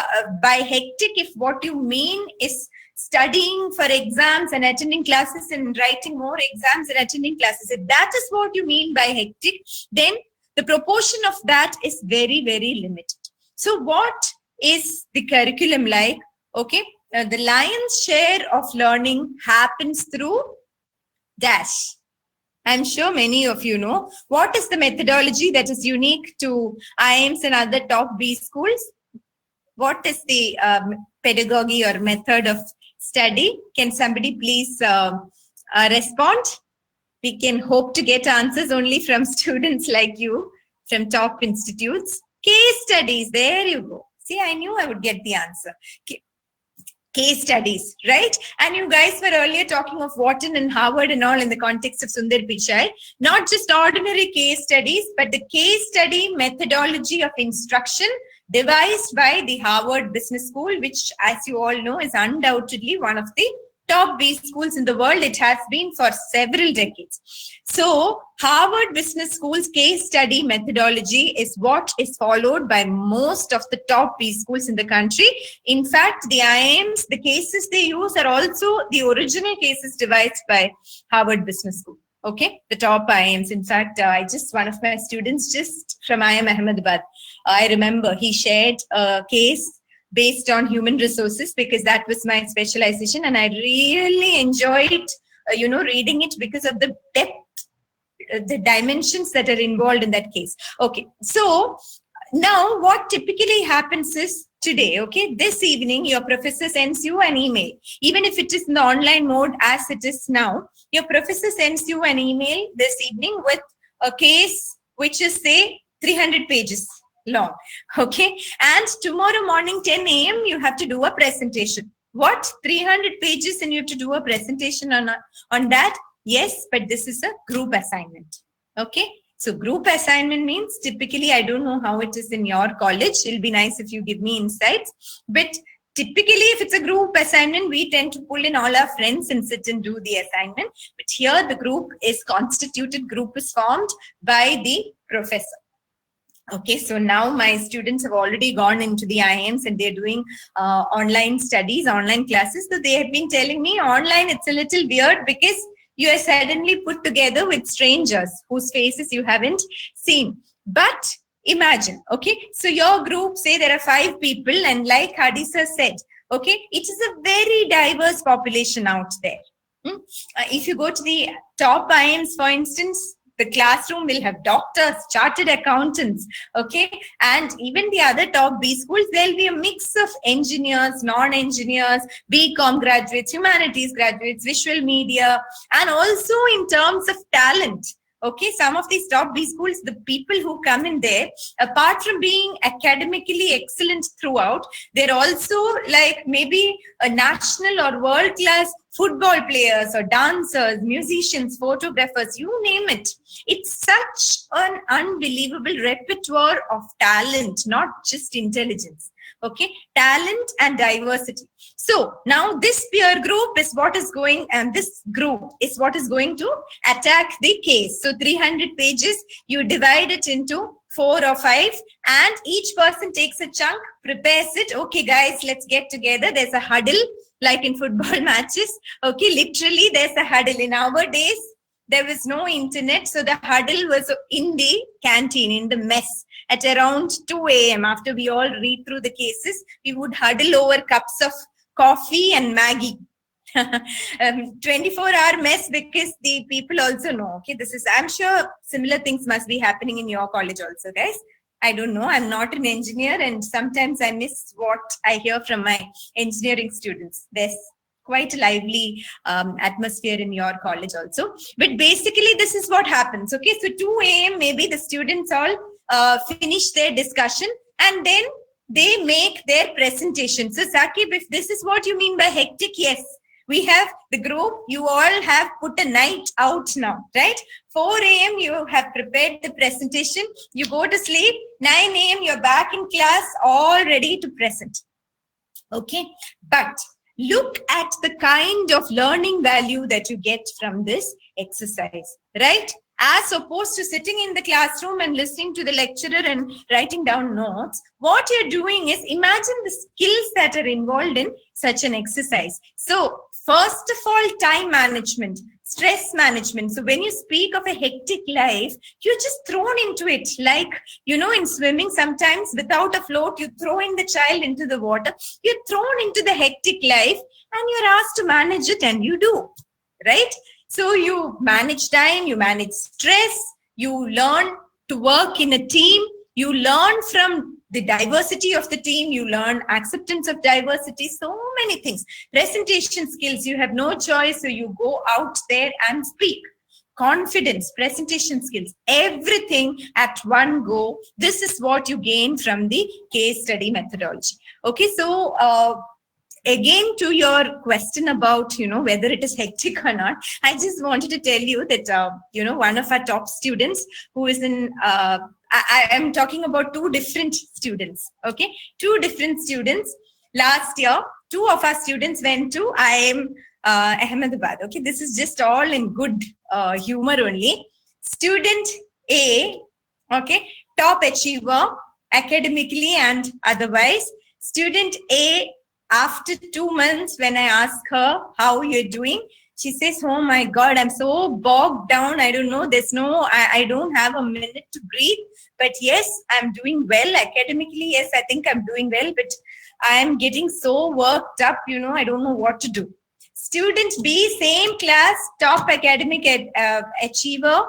by hectic, if what you mean is studying for exams and attending classes and writing more exams and attending classes, if that is what you mean by hectic, then the proportion of that is very, very limited. So what is the curriculum like? Okay, the lion's share of learning happens through dash. I'm sure many of you know. What is the methodology that is unique to IIMs and other top B schools? What is the pedagogy or method of study? Can somebody please respond? We can hope to get answers only from students like you, from top institutes. Case studies, there you go. See, I knew I would get the answer. Case studies, right? And you guys were earlier talking of Wharton and Harvard and all in the context of Sundar Pichai. Not just ordinary case studies, but the case study methodology of instruction devised by the Harvard Business School, which, as you all know, is undoubtedly one of the top B schools in the world. It has been for several decades. So Harvard Business School's case study methodology is what is followed by most of the top B schools in the country. In fact, the IIMs, the cases they use are also the original cases devised by Harvard Business School. Okay, the top IIMs. In fact, one of my students just from IIM Ahmedabad, I remember he shared a case based on human resources, because that was my specialization, and I really enjoyed, reading it because of the depth the dimensions that are involved in that case. Okay, so now what typically happens is today, okay, this evening, your professor sends you an email. Even if it is in the online mode as it is now, your professor sends you an email this evening with a case which is, say, 300 pages long, okay? And tomorrow morning, 10 a.m., you have to do a presentation. What? 300 pages and you have to do a presentation on that? Yes, but this is a group assignment, okay? So group assignment means typically, I don't know how it is in your college. It'll be nice if you give me insights. But typically, if it's a group assignment, we tend to pull in all our friends and sit and do the assignment. But here the group is constituted, group is formed by the professor. Okay, so now my students have already gone into the IIMs and they're doing online studies, online classes. So they have been telling me online, it's a little weird because you are suddenly put together with strangers whose faces you haven't seen. But imagine, okay, so your group, say there are 5 people, and like Hadisa said, okay, it is a very diverse population out there. If you go to the top IIMs, for instance, the classroom will have doctors, chartered accountants, okay? And even the other top B schools, there'll be a mix of engineers, non-engineers, BCom graduates, humanities graduates, visual media, and also in terms of talent. Okay, some of these top B schools, the people who come in there, apart from being academically excellent throughout, they're also like maybe a national or world-class football players or dancers, musicians, photographers, you name it. It's such an unbelievable repertoire of talent, not just intelligence. Okay, talent and diversity. So now this peer group is what is going, and this group is what is going to attack the case. So 300 pages, you divide it into 4 or 5, and each person takes a chunk, prepares it. Okay, guys, let's get together. There's a huddle like in football matches. Okay, literally there's a huddle. In our days, there was no internet. So the huddle was in the canteen, in the mess. At around 2 a.m., after we all read through the cases, we would huddle over cups of coffee and Maggie. 24-hour mess, because the people also know, okay, this is, I'm sure similar things must be happening in your college also, guys. I don't know. I'm not an engineer, and sometimes I miss what I hear from my engineering students. There's quite a lively atmosphere in your college also. But basically, this is what happens. Okay, so 2 a.m., maybe the students all finish their discussion and then they make their presentation. So Saqib, if this is what you mean by hectic, yes, we have the group, you all have put a night out now, right? 4 a.m. you have prepared the presentation, you go to sleep, 9 a.m. you're back in class, all ready to present. Okay, but look at the kind of learning value that you get from this exercise, right? As opposed to sitting in the classroom and listening to the lecturer and writing down notes, what you're doing is, imagine the skills that are involved in such an exercise. So first of all, time management, stress management. So when you speak of a hectic life, you're just thrown into it. Like, you know, in swimming, sometimes without a float, you throw in the child into the water. You're thrown into the hectic life and you're asked to manage it, and you do, right? So you manage time, you manage stress, you learn to work in a team, you learn from the diversity of the team, you learn acceptance of diversity, so many things. Presentation skills, you have no choice, so you go out there and speak. Confidence, presentation skills, everything at one go. This is what you gain from the case study methodology. Okay, so again, to your question about, you know, whether it is hectic or not, I just wanted to tell you that, you know, one of our top students who is in, I am talking about 2 different students, okay? 2 different students. Last year, 2 of our students went to IIM Ahmedabad, okay? This is just all in good humor only. Student A, okay, top achiever academically and otherwise. Student A, after 2 months, when I ask her how you're doing, she says, oh my God, I'm so bogged down. I don't know. There's no, I don't have a minute to breathe. But yes, I'm doing well academically. Yes, I think I'm doing well, but I'm getting so worked up, you know, I don't know what to do. Student B, same class, top academic achiever,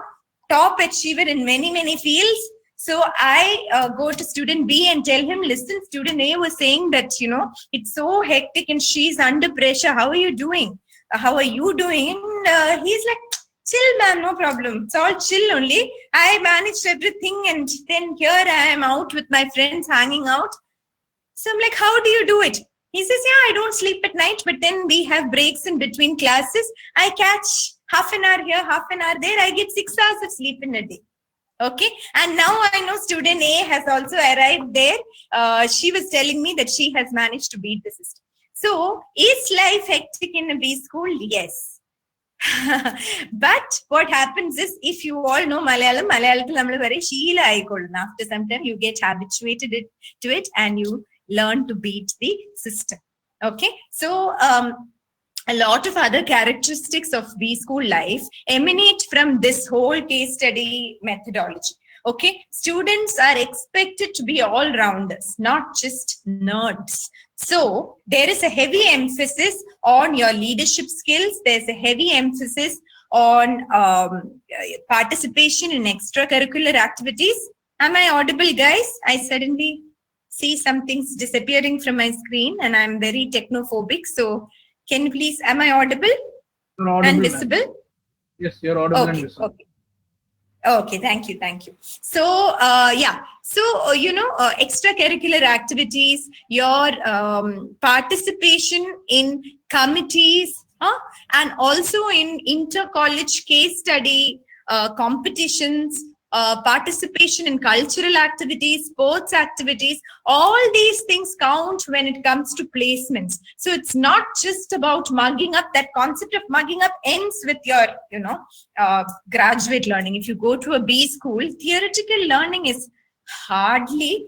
top achiever in many fields. So I go to student B and tell him, listen, student A was saying that, it's so hectic and she's under pressure. How are you doing? How are you doing? And he's like, chill, ma'am, no problem. It's all chill only. I managed everything. And then here I am out with my friends hanging out. So I'm like, how do you do it? He says, yeah, I don't sleep at night, but then we have breaks in between classes. I catch half an hour here, half an hour there. I get 6 hours of sleep in a day. Okay. And now I know student A has also arrived there. She was telling me that she has managed to beat the system. So is life hectic in a B school? Yes. But what happens is, if you all know Malayalam, after some time you get habituated to it and you learn to beat the system. Okay. So a lot of other characteristics of B school life emanate from this whole case study methodology. Okay, students are expected to be all-rounders, not just nerds. So there is a heavy emphasis on your leadership skills. There's a heavy emphasis on participation in extracurricular activities. Am I audible, guys? I suddenly see some things disappearing from my screen and I'm very technophobic. So can you please, am I audible, and visible? Yes, you're audible okay, and visible. Okay. Okay, thank you. So, extracurricular activities, your participation in committees, and also in inter-college case study competitions, participation in cultural activities, sports activities, all these things count when it comes to placements. So it's not just about mugging up. That concept of mugging up ends with your, graduate learning. If you go to a B school, theoretical learning is hardly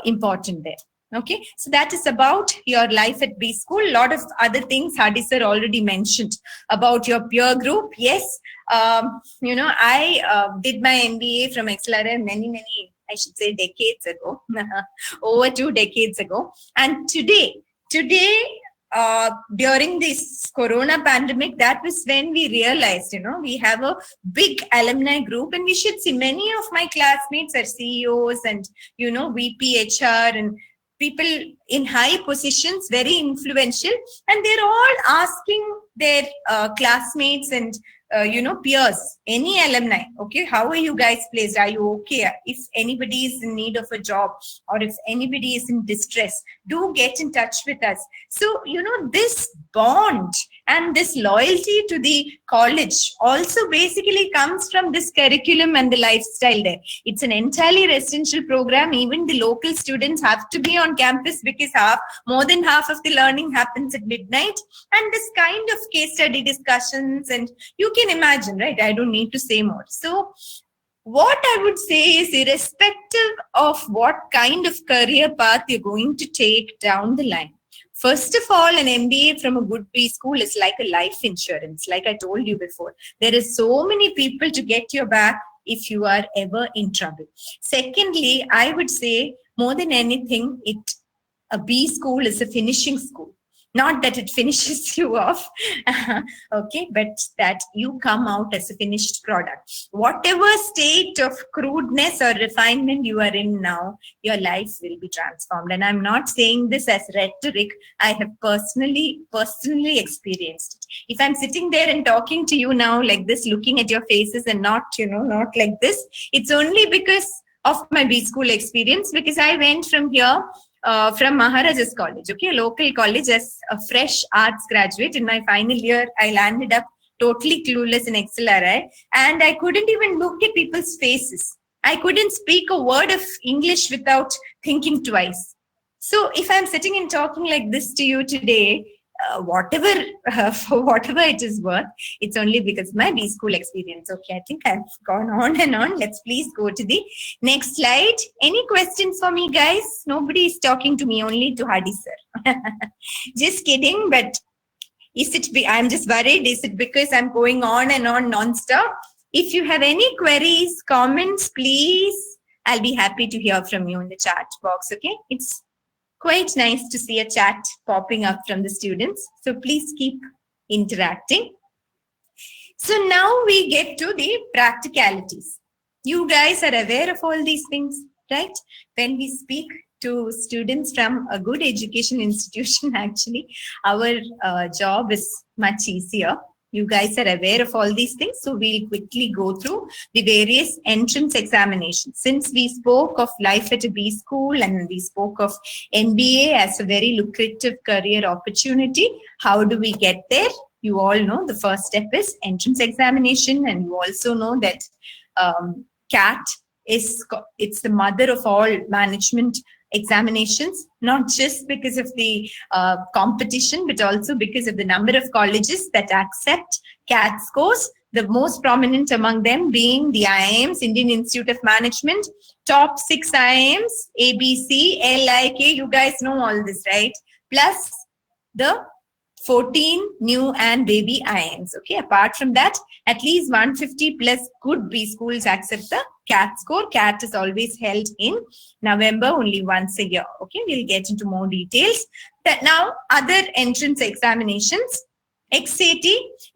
important there. Okay, so that is about your life at B school. A lot of other things Hadi sir already mentioned about your peer group. Yes, I did my MBA from XLRI many, I should say decades ago, over 2 decades ago. And today, during this Corona pandemic, that was when we realized, we have a big alumni group and we should see many of my classmates are CEOs and, VP HR and people in high positions, very influential, and they're all asking their classmates and peers, any alumni, okay, how are you guys placed? Are you okay? If anybody is in need of a job or if anybody is in distress, do get in touch with us. So, this bond and this loyalty to the college also basically comes from this curriculum and the lifestyle there. It's an entirely residential program. Even the local students have to be on campus because more than half of the learning happens at midnight. And this kind of case study discussions, and you can imagine, right? I don't need to say more. So what I would say is, irrespective of what kind of career path you're going to take down the line, first of all, an MBA from a good B school is like a life insurance. Like I told you before, there is so many people to get your back if you are ever in trouble. Secondly, I would say more than anything, a B school is a finishing school. Not that it finishes you off, okay, but that you come out as a finished product. Whatever state of crudeness or refinement you are in now, your life will be transformed. And I'm not saying this as rhetoric. I have personally experienced it. If I'm sitting there and talking to you now like this, looking at your faces and not like this, it's only because of my B school experience, because I went from here, from Maharajas College, okay, a local college, as a fresh arts graduate. In my final year, I landed up totally clueless in XLRI, and I couldn't even look at people's faces. I couldn't speak a word of English without thinking twice. So if I'm sitting and talking like this to you today, whatever it is worth, it's only because of my B school experience. Okay, I think I've gone on and on. Let's please go to the next slide. Any questions for me, guys? Nobody is talking to me, only to Hadi sir. Just kidding, but I'm just worried. Is it because I'm going on and on non-stop? If you have any queries, comments, please, I'll be happy to hear from you in the chat box, okay? It's quite nice to see a chat popping up from the students. So please keep interacting. So now we get to the practicalities. You guys are aware of all these things, right? When we speak to students from a good education institution, actually, our job is much easier. You guys are aware of all these things. So we'll quickly go through the various entrance examinations. Since we spoke of life at a B school and we spoke of MBA as a very lucrative career opportunity, how do we get there? You all know the first step is entrance examination, and you also know that CAT it's the mother of all management examinations, not just because of the competition, but also because of the number of colleges that accept CAT scores. The most prominent among them being the IIMs, Indian Institute of Management, top 6 IIMs, ABC, LIK. You guys know all this, right? Plus the 14 new and baby IIMs. Okay, apart from that, at least 150 plus good B schools accept the CAT score. CAT is always held in November, only once a year. Okay, we'll get into more details. Now, other entrance examinations. XAT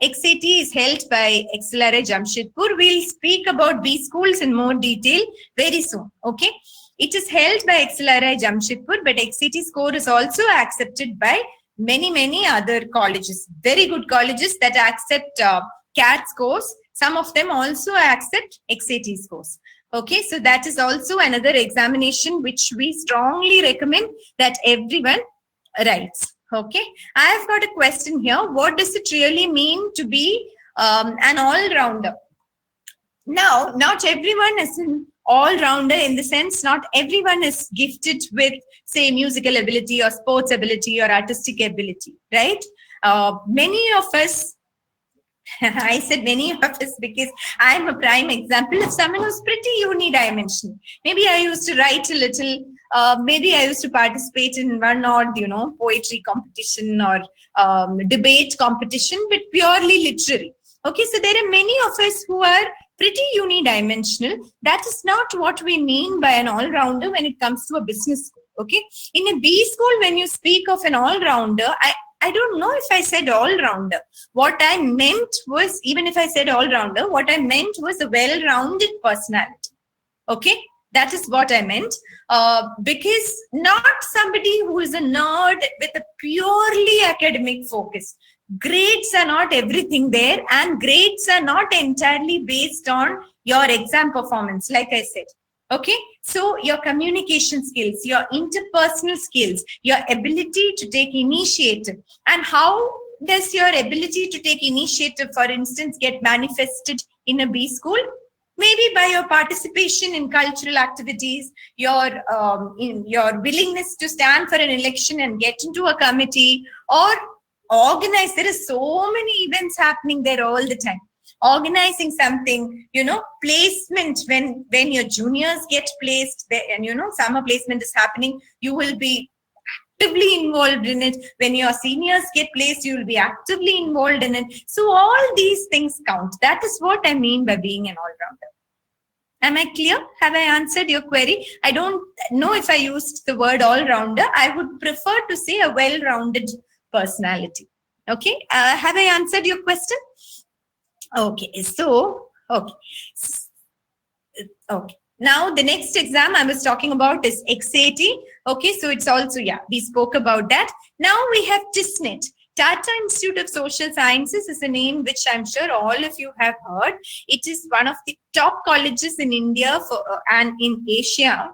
is held by XLRI Jamshedpur. We'll speak about B schools in more detail very soon. Okay, it is held by XLRI Jamshedpur, but XAT score is also accepted by many other colleges, very good colleges that accept CAT scores. Some of them also accept XAT scores. Okay, so that is also another examination which we strongly recommend that everyone writes. Okay, I have got a question here. What does it really mean to be an all-rounder? Now, not everyone is an all-rounder in the sense not everyone is gifted with, say, musical ability or sports ability or artistic ability, right? Many of us, I said many of us because I'm a prime example of someone who's pretty unidimensional. Maybe I used to write a little, maybe I used to participate in one odd, poetry competition or debate competition, but purely literary. Okay, so there are many of us who are pretty unidimensional. That is not what we mean by an all-rounder when it comes to a business school. Okay, in a B school, when you speak of an all-rounder, I don't know if I said all-rounder. What I meant was, even if I said all-rounder, what I meant was a well-rounded personality. Okay, that is what I meant. Because not somebody who is a nerd with a purely academic focus. Grades are not everything there, and grades are not entirely based on your exam performance, like I said. Okay, so your communication skills, your interpersonal skills, your ability to take initiative, and how does your ability to take initiative, for instance, get manifested in a B school? Maybe by your participation in cultural activities, your willingness to stand for an election and get into a committee, or organize. There are so many events happening there all the time. Organizing something, placement when your juniors get placed there, and summer placement is happening, you will be actively involved in it. When your seniors get placed, you will be actively involved in it. So all these things count. That is what I mean by being an all-rounder. Am I clear? Have I answered your query? I don't know if I used the word all-rounder. I would prefer to say a well-rounded personality. Okay, have I answered your question? Okay, so okay. Now the next exam I was talking about is XAT. Okay, so it's also, we spoke about that. Now we have TISNET. Tata Institute of Social Sciences is a name which I'm sure all of you have heard. It is one of the top colleges in India and in Asia,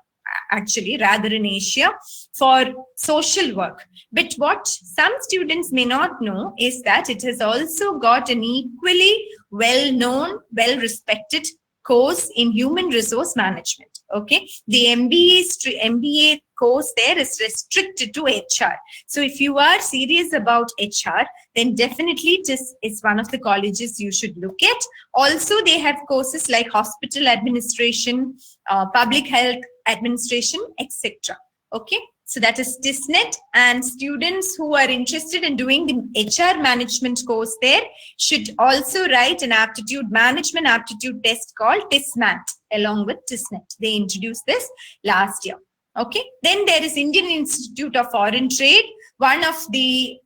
actually, rather in Asia, for social work. But what some students may not know is that it has also got an equally well-known, well-respected course in human resource management. Okay, the MBA course there is restricted to HR. So if you are serious about HR, then definitely this is one of the colleges you should look at. Also, they have courses like hospital administration, public health administration, etc. Okay, so that is TISNET, and students who are interested in doing the HR management course there should also write an management aptitude test called TISMAT along with TISNET. They introduced this last year. Okay, then there is Indian Institute of Foreign Trade, one of the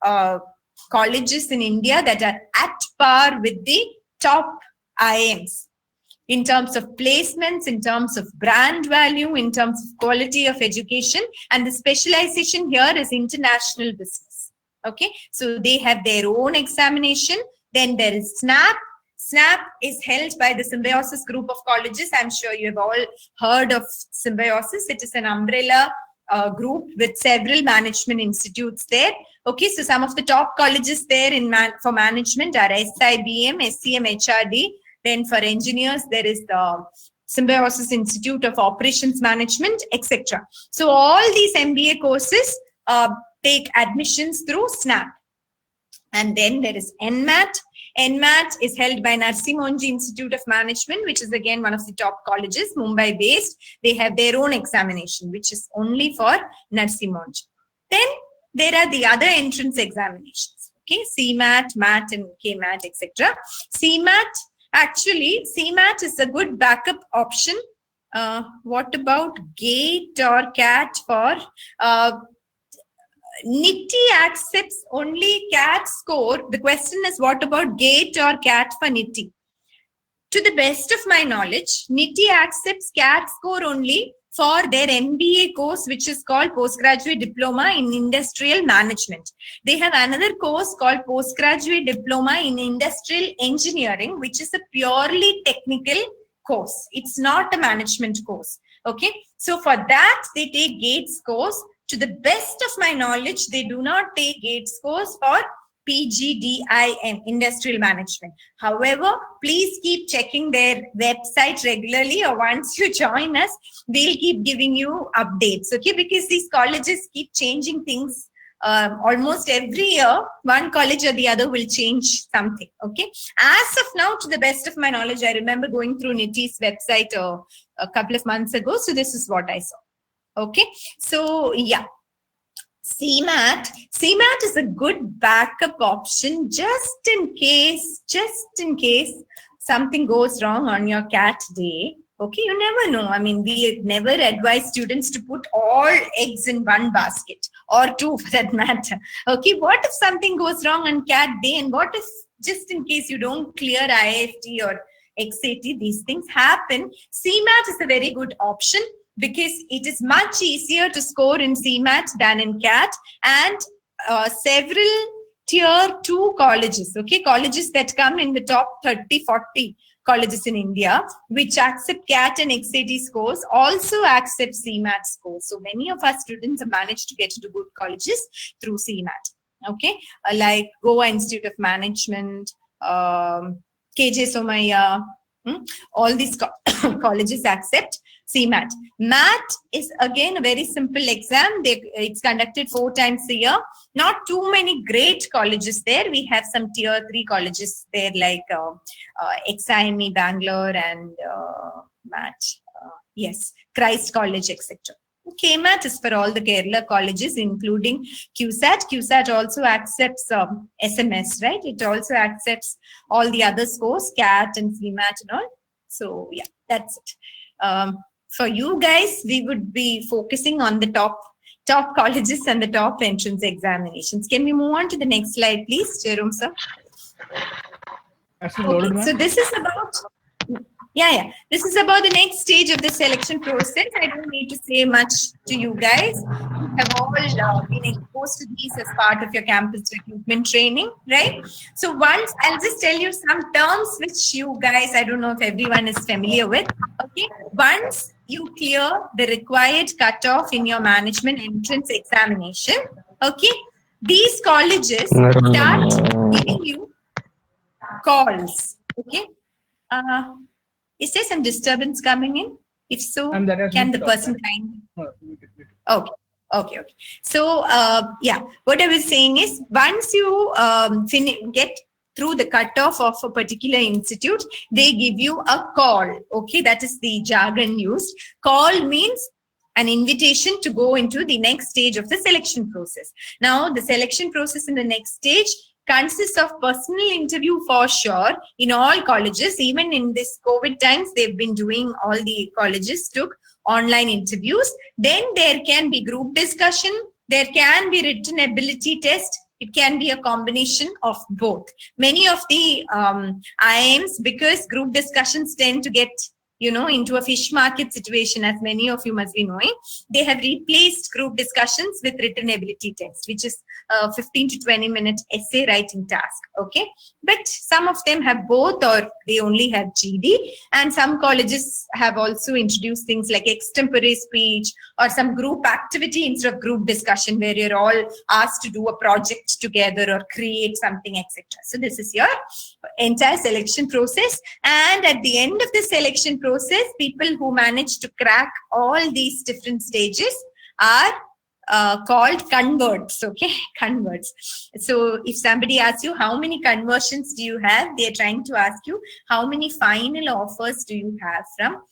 colleges in India that are at par with the top IIMs in terms of placements, in terms of brand value, in terms of quality of education. And the specialization here is international business. Okay, so they have their own examination. Then there is SNAP. SNAP is held by the Symbiosis group of colleges. I'm sure you have all heard of Symbiosis. It is an umbrella group with several management institutes there. Okay, so some of the top colleges there for management are SIBM, SCM, HRD. Then for engineers, there is the Symbiosis Institute of Operations Management, etc. So all these MBA courses take admissions through SNAP. And then there is NMAT. NMAT is held by Narsi Monji Institute of Management, which is again one of the top colleges, Mumbai based. They have their own examination, which is only for Narsi Monji. Then there are the other entrance examinations. Okay, CMAT, MAT, and KMAT, etc. CMAT is a good backup option. What about GATE or CAT for? NITI accepts only CAT score. The question is, what about GATE or CAT for NITI? To the best of my knowledge, NITI accepts CAT score only for their MBA course, which is called Postgraduate Diploma in Industrial Management. They have another course called Postgraduate Diploma in Industrial Engineering, which is a purely technical course. It's not a management course. Okay, so for that, they take GATE scores. To the best of my knowledge, they do not take GATE scores for PGDIM, Industrial Management. However, please keep checking their website regularly, or once you join us, we'll keep giving you updates, okay? Because these colleges keep changing things almost every year. One college or the other will change something, okay? As of now, to the best of my knowledge, I remember going through NITI's website a couple of months ago, so this is what I saw. Okay, so yeah, CMAT is a good backup option just in case something goes wrong on your CAT day. Okay, you never know. I mean, we never advise students to put all eggs in one basket, or two for that matter. Okay, what if something goes wrong on CAT day, and what if just in case you don't clear IIFT or XAT, these things happen. CMAT is a very good option, because it is much easier to score in CMAT than in CAT, and several tier 2 colleges, okay, colleges that come in the top 30, 40 colleges in India, which accept CAT and XAT scores, also accept CMAT scores. So many of our students have managed to get into good colleges through CMAT, okay, like Goa Institute of Management, KJ Somaiya, all these colleges accept CMAT. MAT is again a very simple exam. It's conducted 4 times a year. Not too many great colleges there. We have some tier 3 colleges there, like XIME Bangalore and MAT. Yes, Christ College, etc. KMAT is for all the Kerala colleges, including QSAT. QSAT also accepts SMS, right? It also accepts all the other scores, CAT and CMAT and all. So yeah, that's it. For you guys, we would be focusing on the top colleges and the top entrance examinations. Can we move on to the next slide, please, Jerome sir? Okay, so this is about this is about the next stage of the selection process. I don't need to say much to you guys. You have all been exposed to these as part of your campus recruitment training, right? So once, I'll just tell you some terms which you guys, I don't know if everyone is familiar with. Okay, once you clear the required cutoff in your management entrance examination, okay, these colleges start giving you calls. Okay, is there some disturbance coming in? If so, can the person kindly? Okay. So yeah, what I was saying is, once you get through the cutoff of a particular institute, they give you a call. Okay, that is the jargon used. Call means an invitation to go into the next stage of the selection process. Now, the selection process in the next stage consists of personal interview for sure in all colleges. Even in this COVID times, they've been doing, all the colleges took online interviews. Then there can be group discussion. There can be written ability test. It can be a combination of both. Many of the IIMs, because group discussions tend to get into a fish market situation, as many of you must be knowing, they have replaced group discussions with written ability test, which is a 15 to 20 minute essay writing task. Okay. But some of them have both, or they only have GD. And some colleges have also introduced things like extempore speech or some group activity instead of group discussion, where you're all asked to do a project together or create something, etc. So this is your entire selection process. And at the end of the selection process, people who manage to crack all these different stages are called converts. Okay, converts. So if somebody asks you how many conversions do you have, they're trying to ask you how many final offers do you have from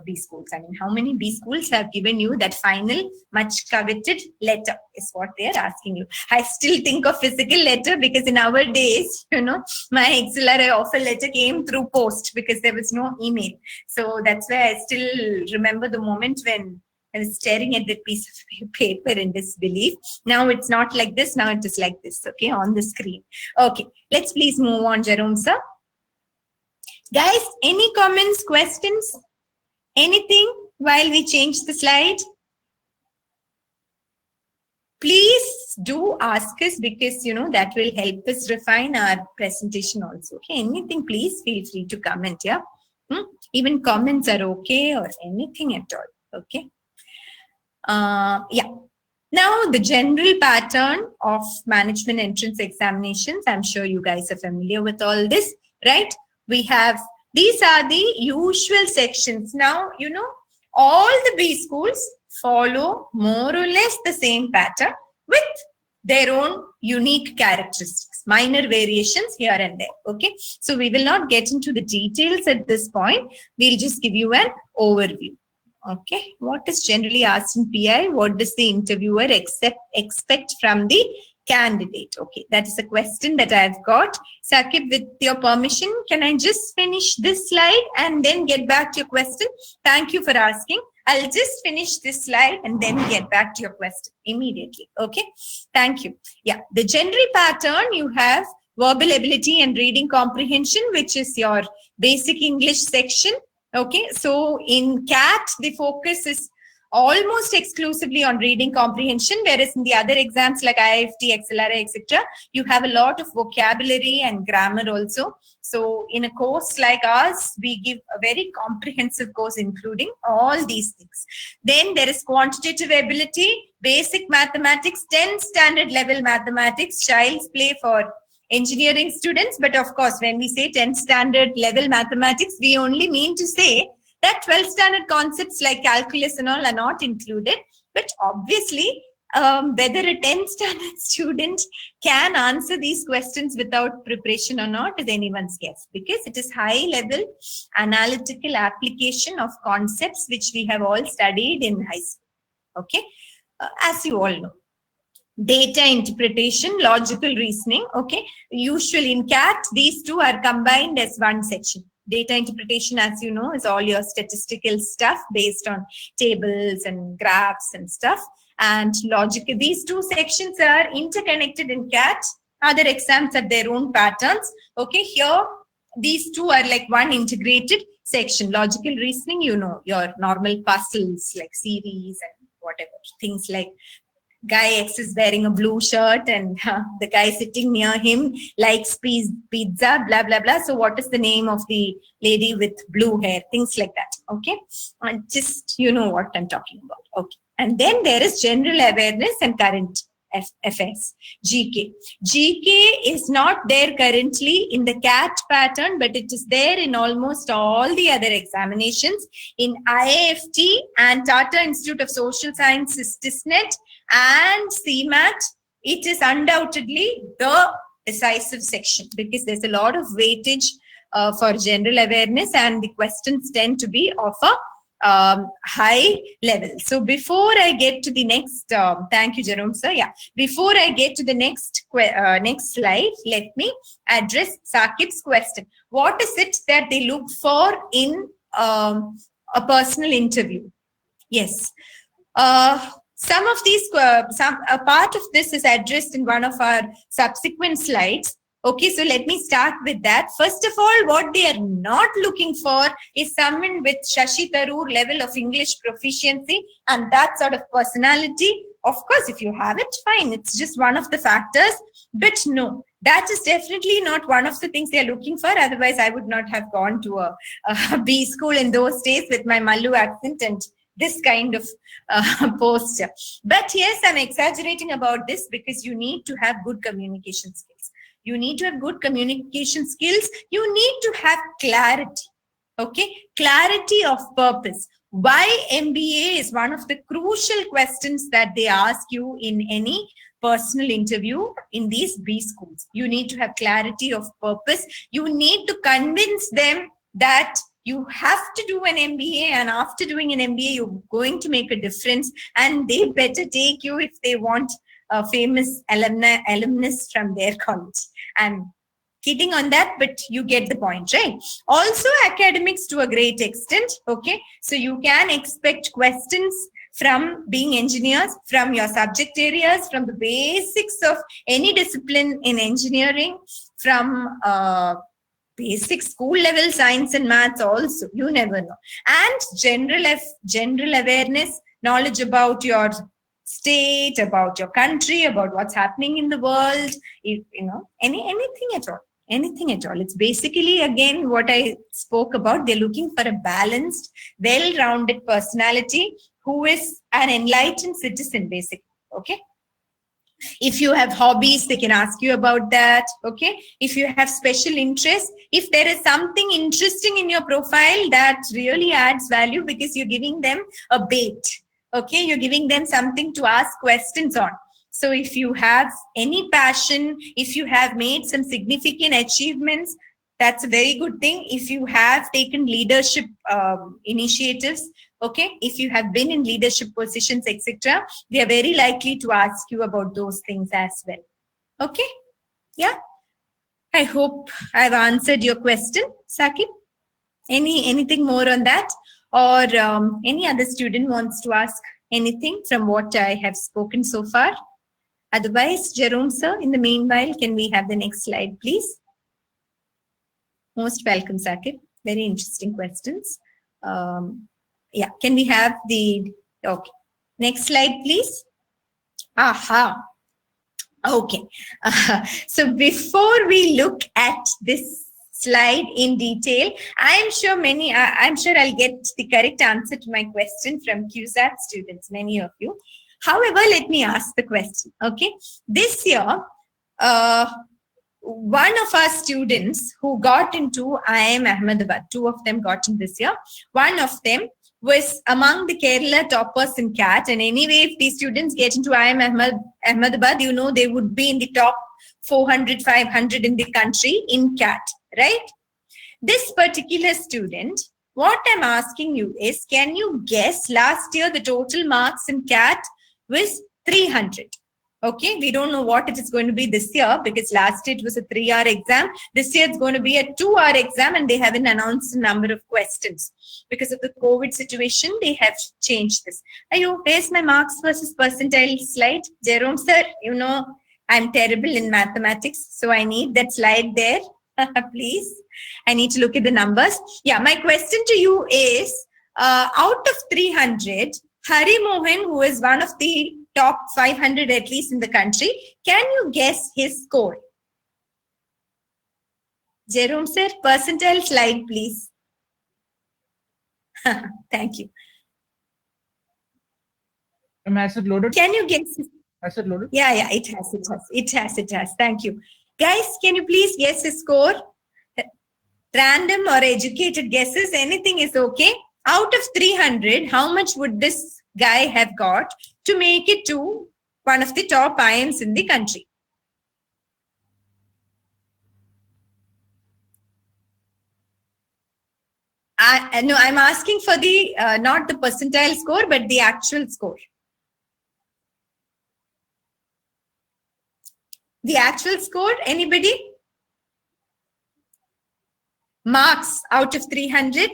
B schools. I mean, how many B schools have given you that final much coveted letter is what they're asking you. I still think of physical letter because in our days, my XLRI offer letter came through post because there was no email. So that's why I still remember the moment when I was staring at that piece of paper in disbelief. Now it's not like this. Now it is like this, okay, on the screen. Okay, let's please move on, Jerome sir. Guys, any comments, questions? Anything while we change the slide? Please do ask us, because that will help us refine our presentation also. Okay, anything, please feel free to comment. Yeah, even comments are okay, or anything at all. Okay. Yeah. Now the general pattern of management entrance examinations. I'm sure you guys are familiar with all this, right? We have. These are the usual sections. Now, all the B schools follow more or less the same pattern with their own unique characteristics, minor variations here and there. Okay. So we will not get into the details at this point. We'll just give you an overview. Okay. What is generally asked in PI? What does the interviewer expect from the candidate? Okay, that is a question that I've got. Sakib, with your permission, can I just finish this slide and then get back to your question? Thank you for asking. I'll just finish this slide and then get back to your question immediately. Okay, thank you. Yeah, the general pattern, you have verbal ability and reading comprehension, which is your basic English section. Okay, so in CAT, the focus is almost exclusively on reading comprehension, whereas in the other exams like IIFT, XLRI, etc., you have a lot of vocabulary and grammar also. So in a course like ours, we give a very comprehensive course including all these things. Then there is quantitative ability, basic mathematics, 10th standard level mathematics, child's play for engineering students. But of course, when we say 10th standard level mathematics, we only mean to say that 12th standard concepts like calculus and all are not included. But obviously, whether a 10th standard student can answer these questions without preparation or not is anyone's guess, because it is high level analytical application of concepts which we have all studied in high school. Okay, as you all know. Data interpretation, logical reasoning. Okay, usually in CAT, these two are combined as one section. Data interpretation, as you know, is all your statistical stuff based on tables and graphs and stuff. And logical, these two sections are interconnected in CAT. Other exams have their own patterns. Okay, here, these two are like one integrated section. Logical reasoning, your normal puzzles like series and whatever. Things like guy X is wearing a blue shirt and the guy sitting near him likes pizza, blah, blah, blah. So what is the name of the lady with blue hair? Things like that. Okay. Just, you know what I'm talking about. Okay. And then there is general awareness and current affairs, GK. GK is not there currently in the CAT pattern, but it is there in almost all the other examinations. In IIFT and Tata Institute of Social Sciences, TISNET and CMAT, it is undoubtedly the decisive section, because there's a lot of weightage for general awareness and the questions tend to be of a high level. So before I get to the next, thank you, Jerome sir. Yeah, before I get to the next slide, let me address Sakib's question. What is it that they look for in a personal interview? Yes. some of these, a part of this is addressed in one of our subsequent slides. Okay, so let me start with that. First of all, what they are not looking for is someone with Shashi Tharoor level of English proficiency and that sort of personality. Of course, if you have it, fine. It's just one of the factors. But no, that is definitely not one of the things they are looking for. Otherwise, I would not have gone to a B school in those days with my Mallu accent and this kind of post. But yes, I'm exaggerating about this because you need to have good communication skills. You need to have good communication skills. You need to have clarity. Okay, clarity of purpose. Why MBA is one of the crucial questions that they ask you in any personal interview in these B schools. You need to have clarity of purpose. You need to convince them that you have to do an MBA, and after doing an MBA, you're going to make a difference, and they better take you if they want a famous alumnus from their college. I'm kidding on that, but you get the point, right? Also academics to a great extent. Okay, so you can expect questions from being engineers, from your subject areas, from the basics of any discipline in engineering, from basic school level science and maths also, you never know. And general awareness, knowledge about your state, about your country, about what's happening in the world, anything at all. Anything at all. It's basically, again, what I spoke about. They're looking for a balanced, well-rounded personality who is an enlightened citizen, basically. Okay. If you have hobbies, they can ask you about that. Okay. If you have special interests, if there is something interesting in your profile that really adds value because you're giving them a bait. Okay. You're giving them something to ask questions on. So if you have any passion, if you have made some significant achievements, that's a very good thing. If you have taken leadership initiatives, okay, if you have been in leadership positions, etc., they are very likely to ask you about those things as well. Okay, yeah. I hope I've answered your question, Sakib. Anything more on that, or any other student wants to ask anything from what I have spoken so far? Otherwise, Jerome sir, in the meanwhile, can we have the next slide, please? Most welcome, Sakib. Very interesting questions. Yeah, can we have the, okay. Next slide, please. Aha. Okay. So before we look at this slide in detail, I'm sure I'll get the correct answer to my question from CUSAT students, many of you. However, let me ask the question, okay? This year, one of our students who got into IIM Ahmedabad, two of them got in this year, one of them was among the Kerala toppers in CAT. And anyway, if these students get into IIM Ahmedabad, you know, they would be in the top 400, 500 in the country in CAT, right? This particular student, what I'm asking you is, can you guess last year the total marks in CAT was 300. Okay, we don't know what it is going to be this year because last year it was a 3-hour exam. This year it's going to be a 2-hour exam, and they haven't announced the number of questions. Because of the COVID situation, they have changed this. Where's my marks versus percentile slide? Jerome sir, you know, I'm terrible in mathematics, so I need that slide there. Please, I need to look at the numbers. Yeah, my question to you is, out of 300, Hari Mohan, who is one of the top 500 at least in the country, can you guess his score? Jerome sir, percentile slide, please. Thank you. Has it loaded? Can you guess? Has it loaded? Yeah, it has. Thank you. Guys, can you please guess his score? Random or educated guesses, anything is okay. Out of 300, how much would this guy have got to make it to one of the top IIMs in the country? No, I'm asking for the, not the percentile score, but the actual score. The actual score, anybody? Marks out of 300?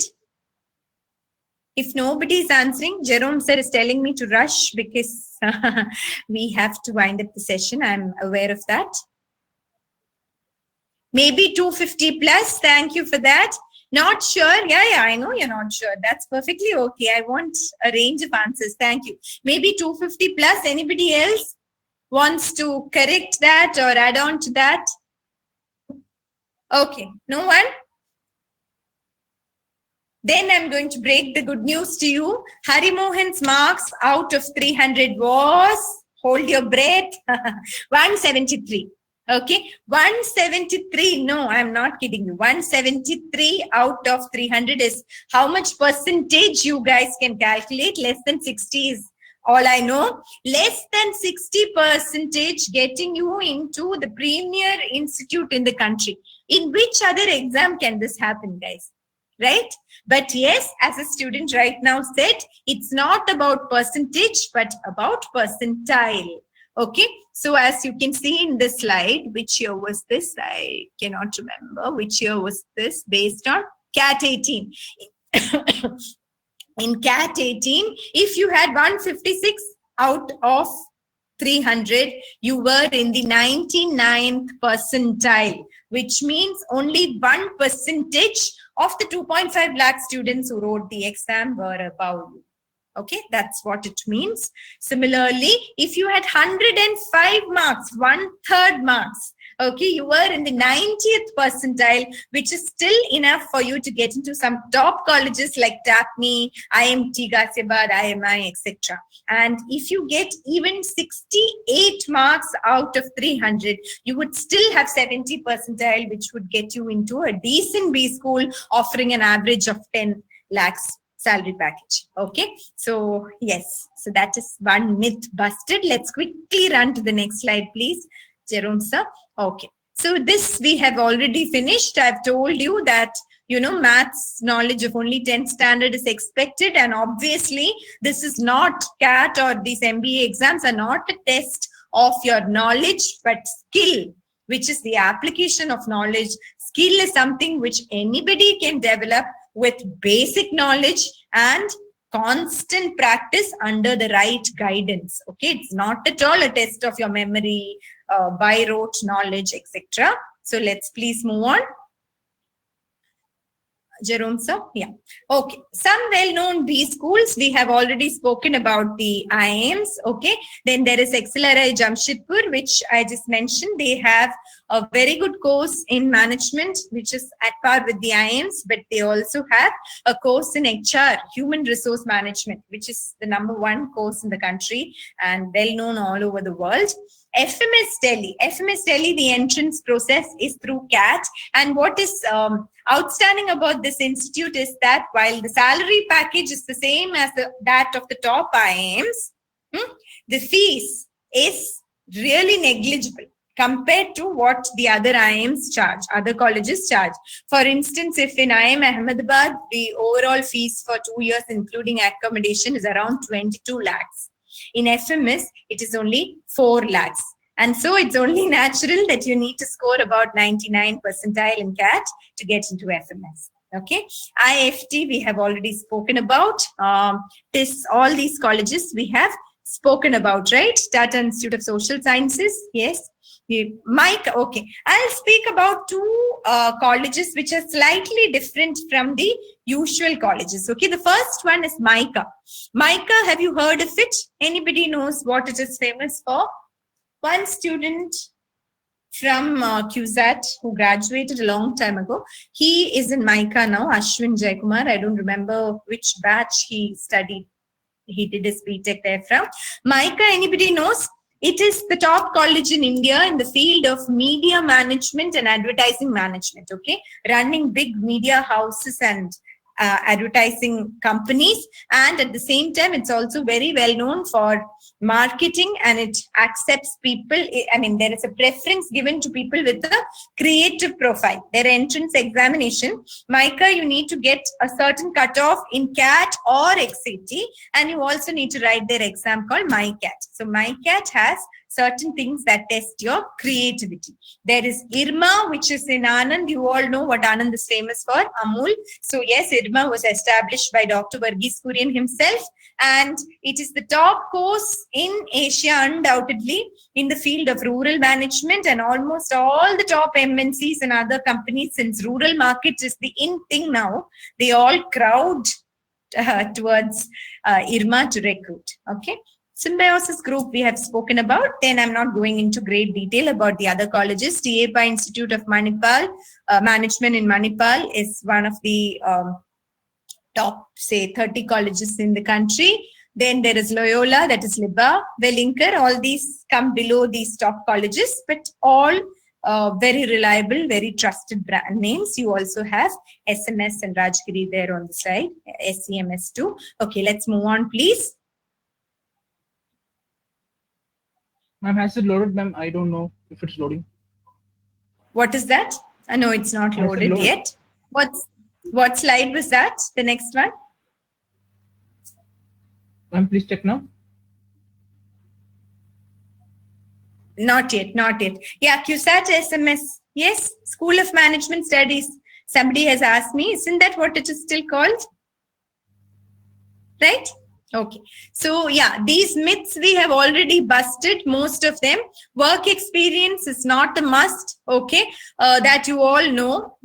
If nobody is answering, Jerome sir is telling me to rush because we have to wind up the session. I'm aware of that. Maybe 250 plus. Thank you for that. Not sure. Yeah, I know you're not sure. That's perfectly okay. I want a range of answers. Thank you. Maybe 250 plus. Anybody else wants to correct that or add on to that? Okay, no one? Then I'm going to break the good news to you. Hari Mohan's marks out of 300 was, hold your breath, 173. Okay, 173. No, I'm not kidding you. 173 out of 300 is how much percentage you guys can calculate. Less than 60 is all I know. Less than 60% getting you into the premier institute in the country. In which other exam can this happen, guys? Right? But yes, as a student right now said, it's not about percentage, but about percentile. Okay, so as you can see in this slide, which year was this? I cannot remember. Which year was this based on? CAT 18. In CAT 18, if you had 156 out of 300, you were in the 99th percentile, which means only 1% of the 2.5 lakh students who wrote the exam were above you. Okay, that's what it means. Similarly, if you had 105 marks, 1/3 marks, okay, you were in the 90th percentile, which is still enough for you to get into some top colleges like TAPMI, IMT, Ghaziabad, IMI, etc. And if you get even 68 marks out of 300, you would still have 70 percentile, which would get you into a decent B school offering an average of 10 lakhs salary package. Okay, so yes, so that is one myth busted. Let's quickly run to the next slide, please, Jerome sir. Okay, so this we have already finished. I've told you that, you know, maths knowledge of only 10th standard is expected, and obviously this is not CAT or these MBA exams are not a test of your knowledge but skill, which is the application of knowledge. Skill is something which anybody can develop with basic knowledge and constant practice under the right guidance. Okay, it's not at all a test of your memory, by rote knowledge, etc. So let's please move on. Jerome sir, yeah. Okay, some well-known B schools, we have already spoken about the IIMs. Okay, then there is XLRI Jamshedpur, which I just mentioned. They have a very good course in management, which is at par with the IIMs, but they also have a course in HR, human resource management, which is the #1 course in the country and well-known all over the world. FMS Delhi, the entrance process is through CAT. And what is outstanding about this institute is that while the salary package is the same as that of the top IIMs, the fees is really negligible compared to what the other IIMs charge, other colleges charge. For instance, if in IIM Ahmedabad, the overall fees for 2 years, including accommodation, is around 22 lakhs. In FMS, it is only 4 lakhs. And so it's only natural that you need to score about 99 percentile in CAT to get into FMS. Okay, IFT we have already spoken about. All these colleges we have spoken about, right? Tata Institute of Social Sciences, yes. Mike, okay. I'll speak about 2 colleges which are slightly different from the usual colleges. Okay, the first one is MICA. MICA, have you heard of it? Anybody knows what it is famous for? One student from QSAT who graduated a long time ago. He is in MICA now, Ashwin Jaikumar. I don't remember which batch he studied. He did his BTech there from. MICA, anybody knows? It is the top college in India in the field of media management and advertising management, okay? Running big media houses and advertising companies. And at the same time, it's also very well known for marketing, and it accepts people. I mean, there is a preference given to people with a creative profile. Their entrance examination, MICA, you need to get a certain cutoff in CAT or XAT, and you also need to write their exam called MICAT. So MICAT has certain things that test your creativity. There is IRMA, which is in Anand. You all know what Anand is famous for, Amul. So yes, IRMA was established by Dr. Varghese Kurian himself, and it is the top course in Asia, undoubtedly, in the field of rural management, and almost all the top MNCs and other companies, since rural market is the in thing now, they all crowd towards IRMA to recruit. Okay. Symbiosis Group we have spoken about. Then I'm not going into great detail about the other colleges. T.A. Pai Institute of Manipal, Management in Manipal is one of the top, say, 30 colleges in the country. Then there is Loyola, that is Liba, Wellinger. All these come below these top colleges, but all very reliable, very trusted brand names. You also have SMS and Rajgiri there on the side, SEMS too. Okay, let's move on, please. Ma'am, has it loaded? Ma'am, I don't know if it's loading. What is that? No, it's not loaded yet. What slide was that? The next one? Ma'am, please check now. Not yet, not yet. Yeah, CUSAT SMS. Yes, School of Management Studies. Somebody has asked me, isn't that what it is still called? Right? Okay. So yeah, these myths we have already busted, most of them. Work experience is not a must, okay, that you all know.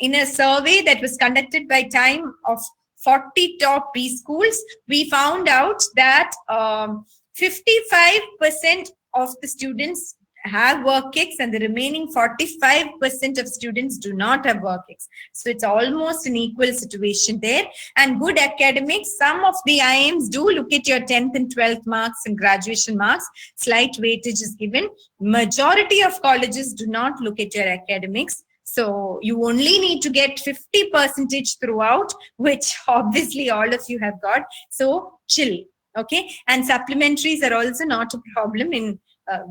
In a survey that was conducted by Time of 40 top preschools, we found out that 55% of the students have work ex and the remaining 45% of students do not have work ex. So it's almost an equal situation there. And good academics, some of the IIMs do look at your 10th and 12th marks and graduation marks. Slight weightage is given. Majority of colleges do not look at your academics. So you only need to get 50% throughout, which obviously all of you have got. So chill. Okay. And supplementaries are also not a problem in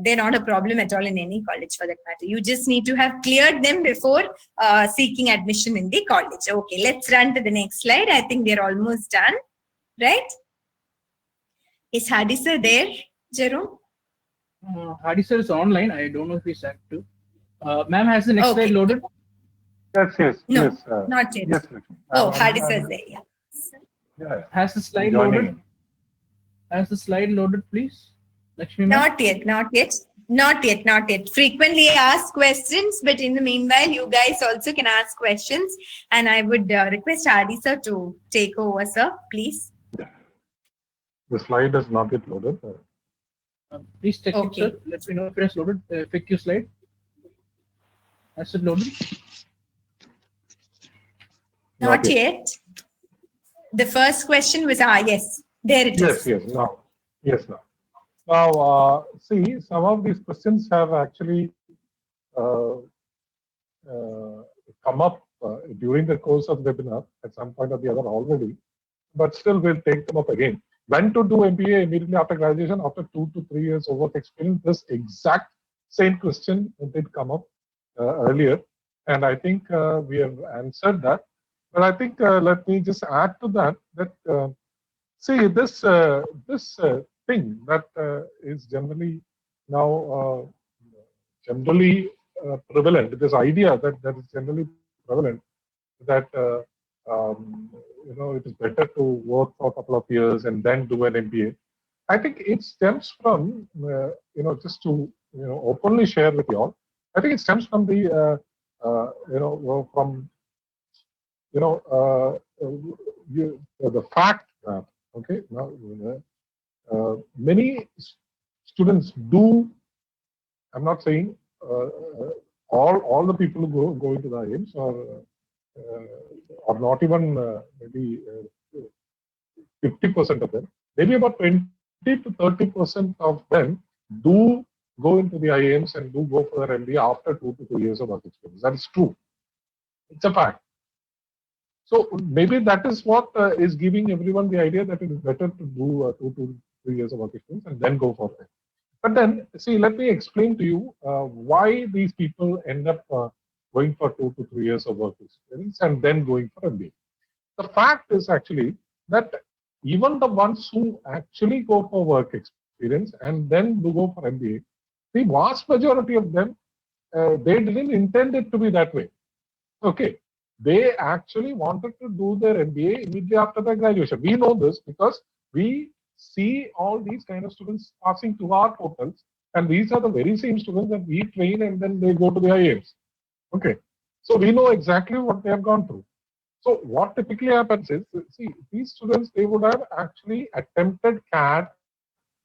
they're not a problem at all in any college for that matter. You just need to have cleared them before seeking admission in the college. Okay, let's run to the next slide. I think we're almost done, right? Is Hadi sir there, Jerome? Hadi sir is online. I don't know if he's active. Ma'am, has the next slide loaded? Yes. No, yes. not yet. Yes. Hadi sir is there. Yeah. Has the slide loaded? Has the slide loaded, please? Lakshmi, not yet. Frequently asked questions, but in the meanwhile, you guys also can ask questions. And I would request Hadi sir to take over, sir, please. The slide is not yet loaded. Please check it, sir. Let me know if it is loaded. FAQ slide. Has it loaded? Not yet. The first question was, yes, there it is. Yes, Now, see, some of these questions have actually come up during the course of the webinar at some point or the other already, but still we'll take them up again. When to do MBA immediately after graduation, after 2 to 3 years of work experience? This exact same question did come up earlier, and I think we have answered that. But I think let me just add to that, see, this thing that is generally now prevalent, this idea that is generally prevalent, that it is better to work for a couple of years and then do an MBA. I think it stems from just to openly share with you all. I think it stems from the the fact that many students do. I'm not saying all the people who go into the IIMs or not even maybe 50% of them. Maybe about 20 to 30% of them do go into the IIMs and do go for their MBA after 2 to 3 years of work experience. That is true. It's a fact. So maybe that is what is giving everyone the idea that it is better to do 2 to 3 years of work experience and then go for it. But then, see, let me explain to you why these people end up going for 2 to 3 years of work experience and then going for MBA. The fact is actually that even the ones who actually go for work experience, experience and then to go for MBA. The vast majority of them, they didn't intend it to be that way. Okay. They actually wanted to do their MBA immediately after their graduation. We know this because we see all these kind of students passing through our portals, and these are the very same students that we train and then they go to the IIMs. Okay. So we know exactly what they have gone through. So what typically happens is, see, these students, they would have actually attempted CAT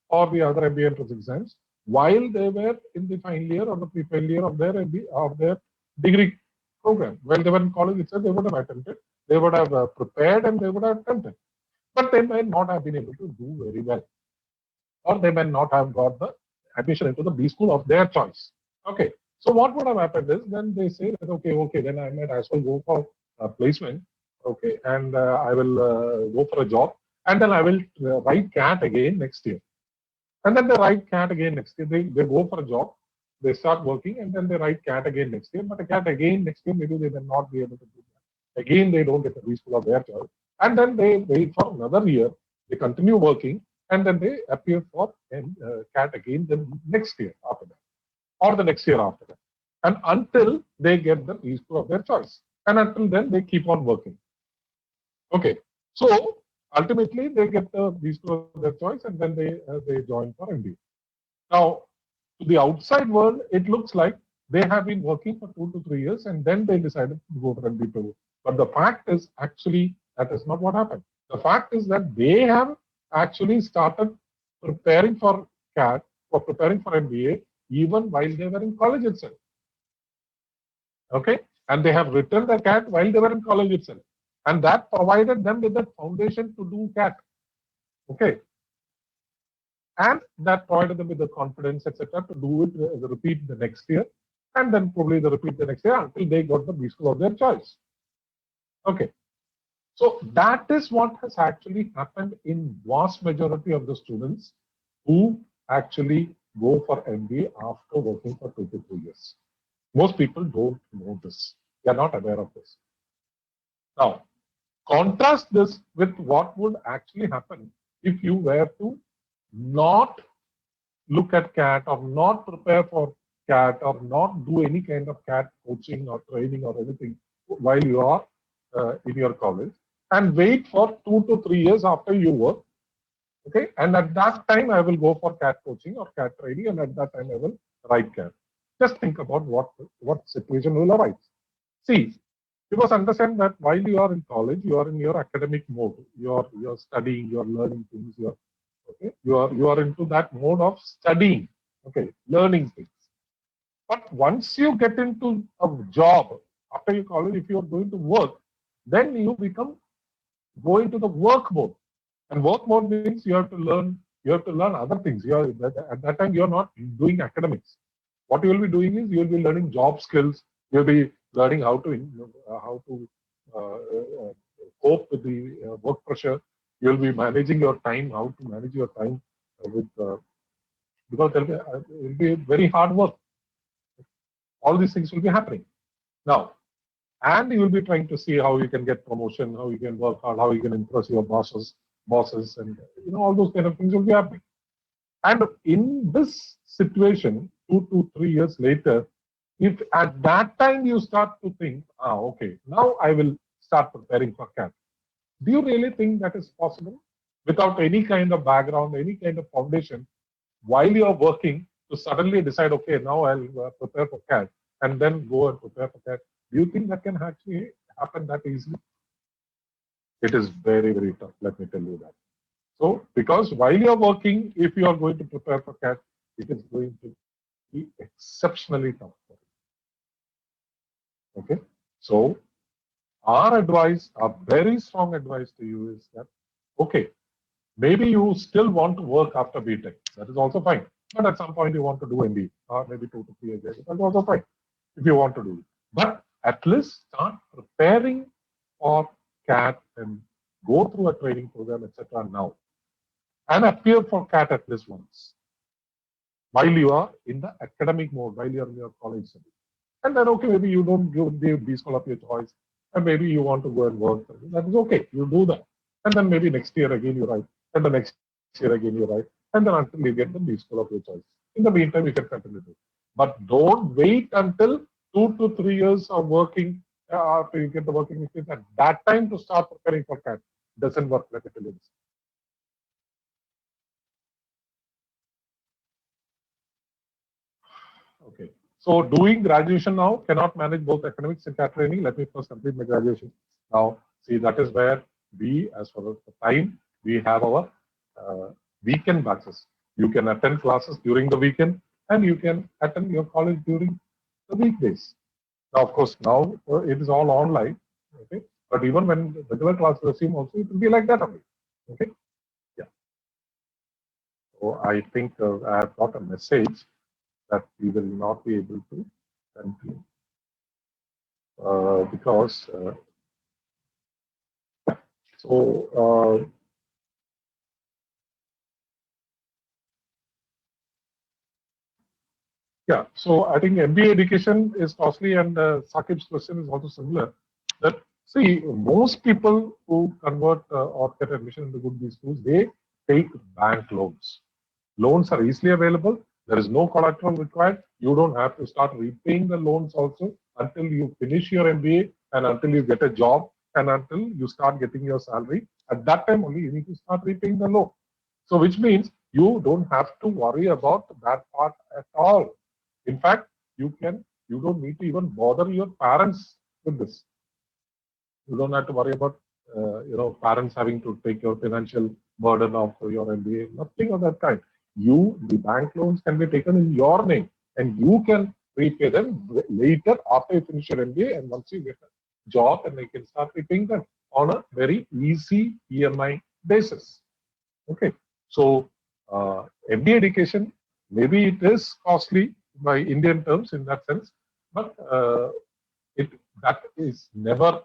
or the other MBA entrance exams while they were in the final year or the pre-final year of their MBA, of their degree program. While they were in college itself, they would have attempted, they would have prepared, and they would have attempted. But they may not have been able to do very well, or they may not have got the admission into the B school of their choice. Okay. So what would have happened is, then they say that, okay, then I might as well go for a placement, okay, and I will go for a job, and then I will write CAT again next year. And then they write CAT again next year. They go for a job, they start working, and then they write CAT again next year. But a CAT again next year, maybe they will not be able to do that. Again, they don't get the B school of their choice. And then they wait for another year, they continue working, and then they appear for CAT again the next year after that, or the next year after that. And until they get the B school of their choice. And until then, they keep on working. Okay. So ultimately, they get the B school of their choice, and then they join for MBA. Now, to the outside world, it looks like they have been working for 2 to 3 years, and then they decided to go for MBA. But the fact is, actually, that is not what happened. The fact is that they have actually started preparing for CAT or preparing for MBA even while they were in college itself. Okay, and they have written the CAT while they were in college itself, and that provided them with the foundation to do CAT. Okay, and that provided them with the confidence, etc., to do it, repeat the next year, and then probably the repeat the next year until they got the B school of their choice. Okay, so that is what has actually happened in vast majority of the students who actually go for MBA after working for 2 to 3 years. Most people don't know this. They are not aware of this. Now, contrast this with what would actually happen if you were to not look at CAT or not prepare for CAT or not do any kind of CAT coaching or training or anything while you are in your college, and wait for 2 to 3 years after you work. Okay, and at that time I will go for CAT coaching or CAT training, and at that time I will write CAT. Just think about what situation will arise. See, you must understand that while you are in college, you are in your academic mode. You're studying, you're learning things. You are into that mode of studying. Okay, learning things. But once you get into a job after your college, if you are going to work, then you go into the work mode. And work mode means you have to learn other things. At that time, you're not doing academics. What you will be doing is you will be learning job skills. You'll be learning how to cope with the work pressure. You'll be managing your time, how to manage your time because it will be very hard work. All these things will be happening now, and you will be trying to see how you can get promotion, how you can work hard, how you can impress your bosses, and all those kind of things will be happening. And in this situation, 2 to 3 years later, if at that time you start to think, okay, now I will start preparing for CAT, do you really think that is possible without any kind of background, any kind of foundation, while you are working, to suddenly decide, okay, now I'll prepare for CAT and then go and prepare for CAT? Do you think that can actually happen that easily? It is very, very tough, let me tell you that. So, because while you are working, if you are going to prepare for CAT, it is going to be exceptionally tough for you. Okay, so our advice, our very strong advice to you is that, okay, maybe you still want to work after BTech. That is also fine. But at some point you want to do MBA, or maybe 2 to 3 years later. That's also fine if you want to do it. But at least start preparing for CAT and go through a training program, etc. now, and appear for CAT at least once while you are in the academic mode, while you are in your college study. And then, okay, maybe you don't give the B school of your choice, and maybe you want to go and work. That is okay. You do that. And then maybe next year again you write, and the next year again you write. and then until you get the B school of your choice. In the meantime, you can continue to. But don't wait until 2 to 3 years of working after you get the working experience. At that time to start preparing for CAT doesn't work like it is. Okay. So doing graduation now cannot manage both academics and CAT training. Let me first complete my graduation. Now, see, that is where we, as far as the time, we have our weekend batches. You can attend classes during the weekend and you can attend your college during the weekdays. Now, of course, now it is all online. Okay. But even when the regular classes resume also, it will be like that only. Okay. Yeah. So I think I have got a message that we will not be able to continue because yeah, so I think MBA education is costly, and Saqib's question is also similar. That see, most people who convert or get admission into good B schools, they take bank loans. Loans are easily available. There is no collateral required. You don't have to start repaying the loans also until you finish your MBA and until you get a job and until you start getting your salary. At that time only you need to start repaying the loan. So which means you don't have to worry about that part at all. In fact, you don't need to even bother your parents with this. You don't have to worry about parents having to take your financial burden of your MBA. Nothing of that kind. The bank loans can be taken in your name, and you can repay them later after you finish your MBA, and once you get a job, and you can start repaying them on a very easy EMI basis. Okay, so MBA education, maybe it is costly by Indian terms in that sense, but that is never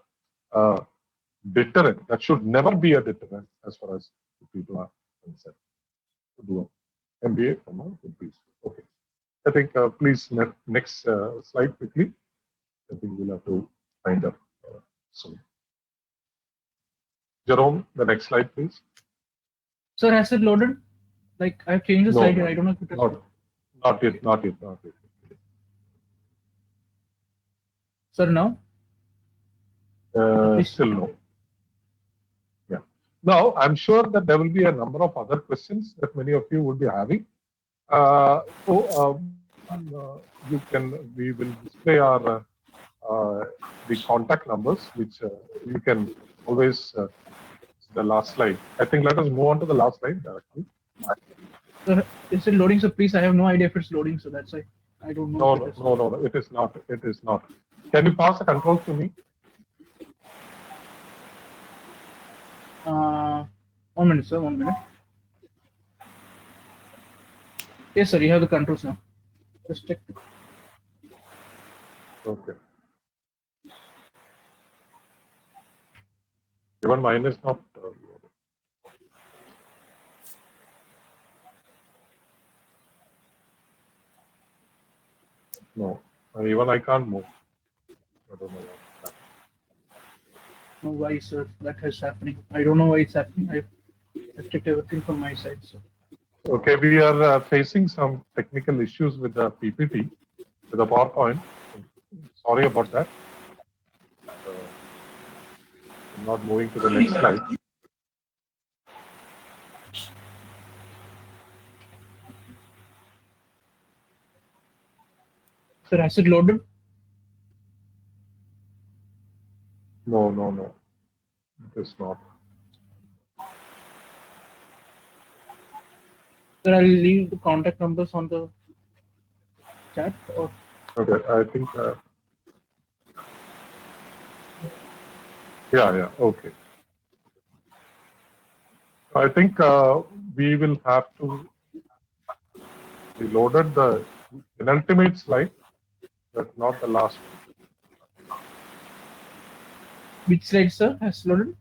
deterrent. That should never be a deterrent as far as people are concerned to do an MBA from a good piece. Okay, I think please next slide quickly. I think we'll have to find up soon. Jerome, the next slide, please. Sir, has it loaded? Like I've changed the slide here. I don't know if it has. Not yet. Sir, now? Still no. Yeah. Now, I'm sure that there will be a number of other questions that many of you would be having. We will display our the contact numbers, which you can always. The last slide. I think let us move on to the last slide directly. Sir, is it loading? So please, I have no idea if it's loading. So that's why I don't know. No, it is not. It is not. Can you pass the controls to me? 1 minute, sir. 1 minute. Yes, sir. You have the controls now. Just check. Okay. Even mine is not. No, even I can't move. I don't know why. No, why, sir? That is happening. I don't know why it's happening. I've checked everything from my side, sir. Okay, we are facing some technical issues with the PPT, with the PowerPoint. Sorry about that. I'm not moving to the next slide. Sir, has it loaded? No. It is not. Sir, I'll leave the contact numbers on the chat. Or... Okay, I think. Yeah. Okay. I think we will have to. We loaded the penultimate slide, but not the last one. Which slide, sir, has loaded?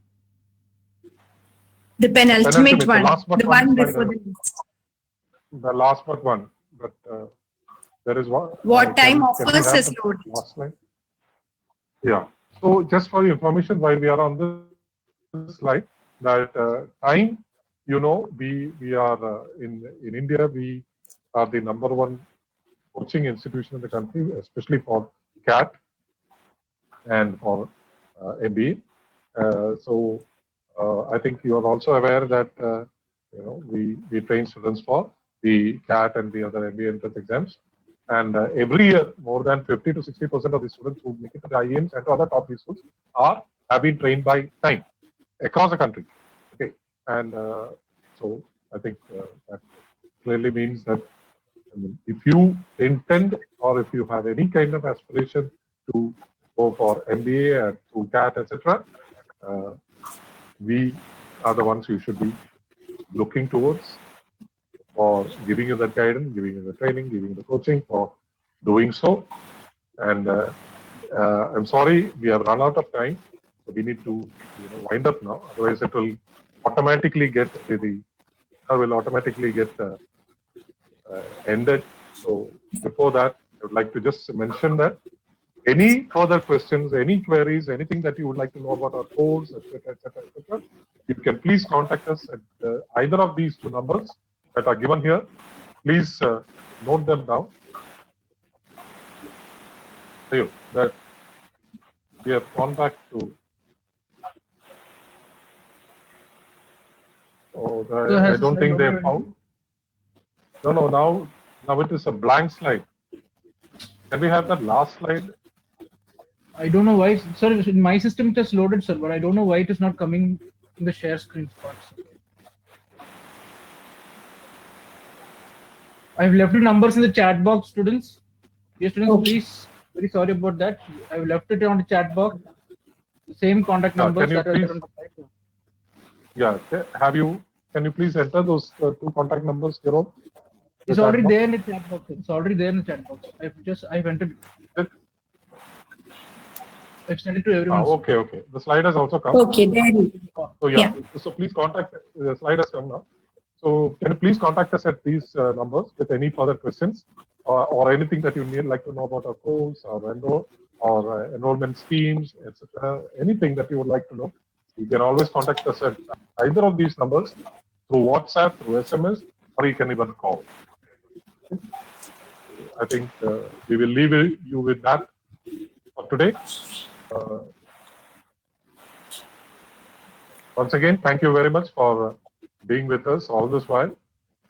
The penultimate one. The one before the next. The last but one. But there is one. What time offers is loaded? Last slide. Yeah. So just for your information, while we are on this slide, that time you know, we are in India, we are the #1 coaching institution in the country, especially for CAT and for MBA. So I think you are also aware that you know, we train students for the CAT and the other MBA entrance exams. And every year, more than 50 to 60% of the students who make it to the IIMs and to other top schools have been trained by time across the country. Okay, and so I think that clearly means that, I mean, if you intend or if you have any kind of aspiration to go for MBA and through CAT, etc., we are the ones you should be looking towards for giving you that guidance, giving you the training, giving you the coaching for doing so. And I'm sorry, we have run out of time, so we need to wind up now. Otherwise, it will automatically get ended. So before that, I would like to just mention that any further questions, any queries, anything that you would like to know about our course, etc., you can please contact us at either of these two numbers that are given here. Please note them down. So that we have gone back to. I don't think they have found. No. Now it is a blank slide. Can we have that last slide? I don't know why, sir. In my system it is loaded, sir, but I don't know why it is not coming in the share screen spots. I've left the numbers in the chat box, students. Dear students, Okay. please, very sorry about that. I've left it on the chat box. The same contact numbers that are there on the site. Yeah, can you please enter those two contact numbers, Jerome? It's already there in the chat box. It's already there in the chat box. I've entered it. I've sent it to everyone. Okay. The slide has also come. Okay, there. So yeah. So please contact. The slide has come now. So can you please contact us at these numbers with any further questions or anything that you need like to know about our course, our vendor, or enrollment schemes, etc. Anything that you would like to know, you can always contact us at either of these numbers through WhatsApp, through SMS, or you can even call. I think we will leave you with that for today. Once again, thank you very much for being with us all this while,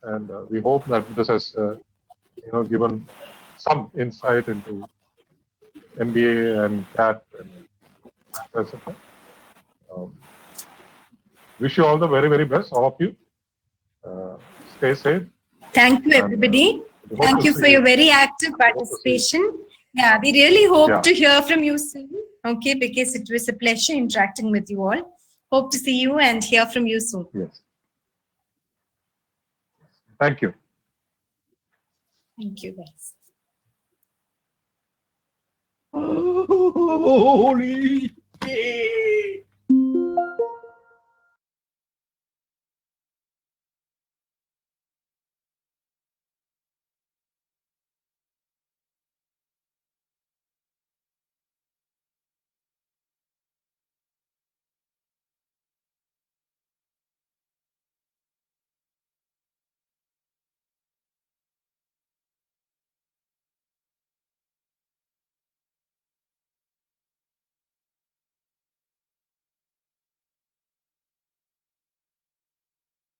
and we hope that this has given some insight into MBA and CAT and etc. Wish you all the very, very best, all of you. Stay safe. Thank you, everybody. Thank you for your very active participation. Yeah, we really hope to hear from you soon. Okay, because it was a pleasure interacting with you all. Hope to see you and hear from you soon. Yes. Thank you. Thank you, guys. Holy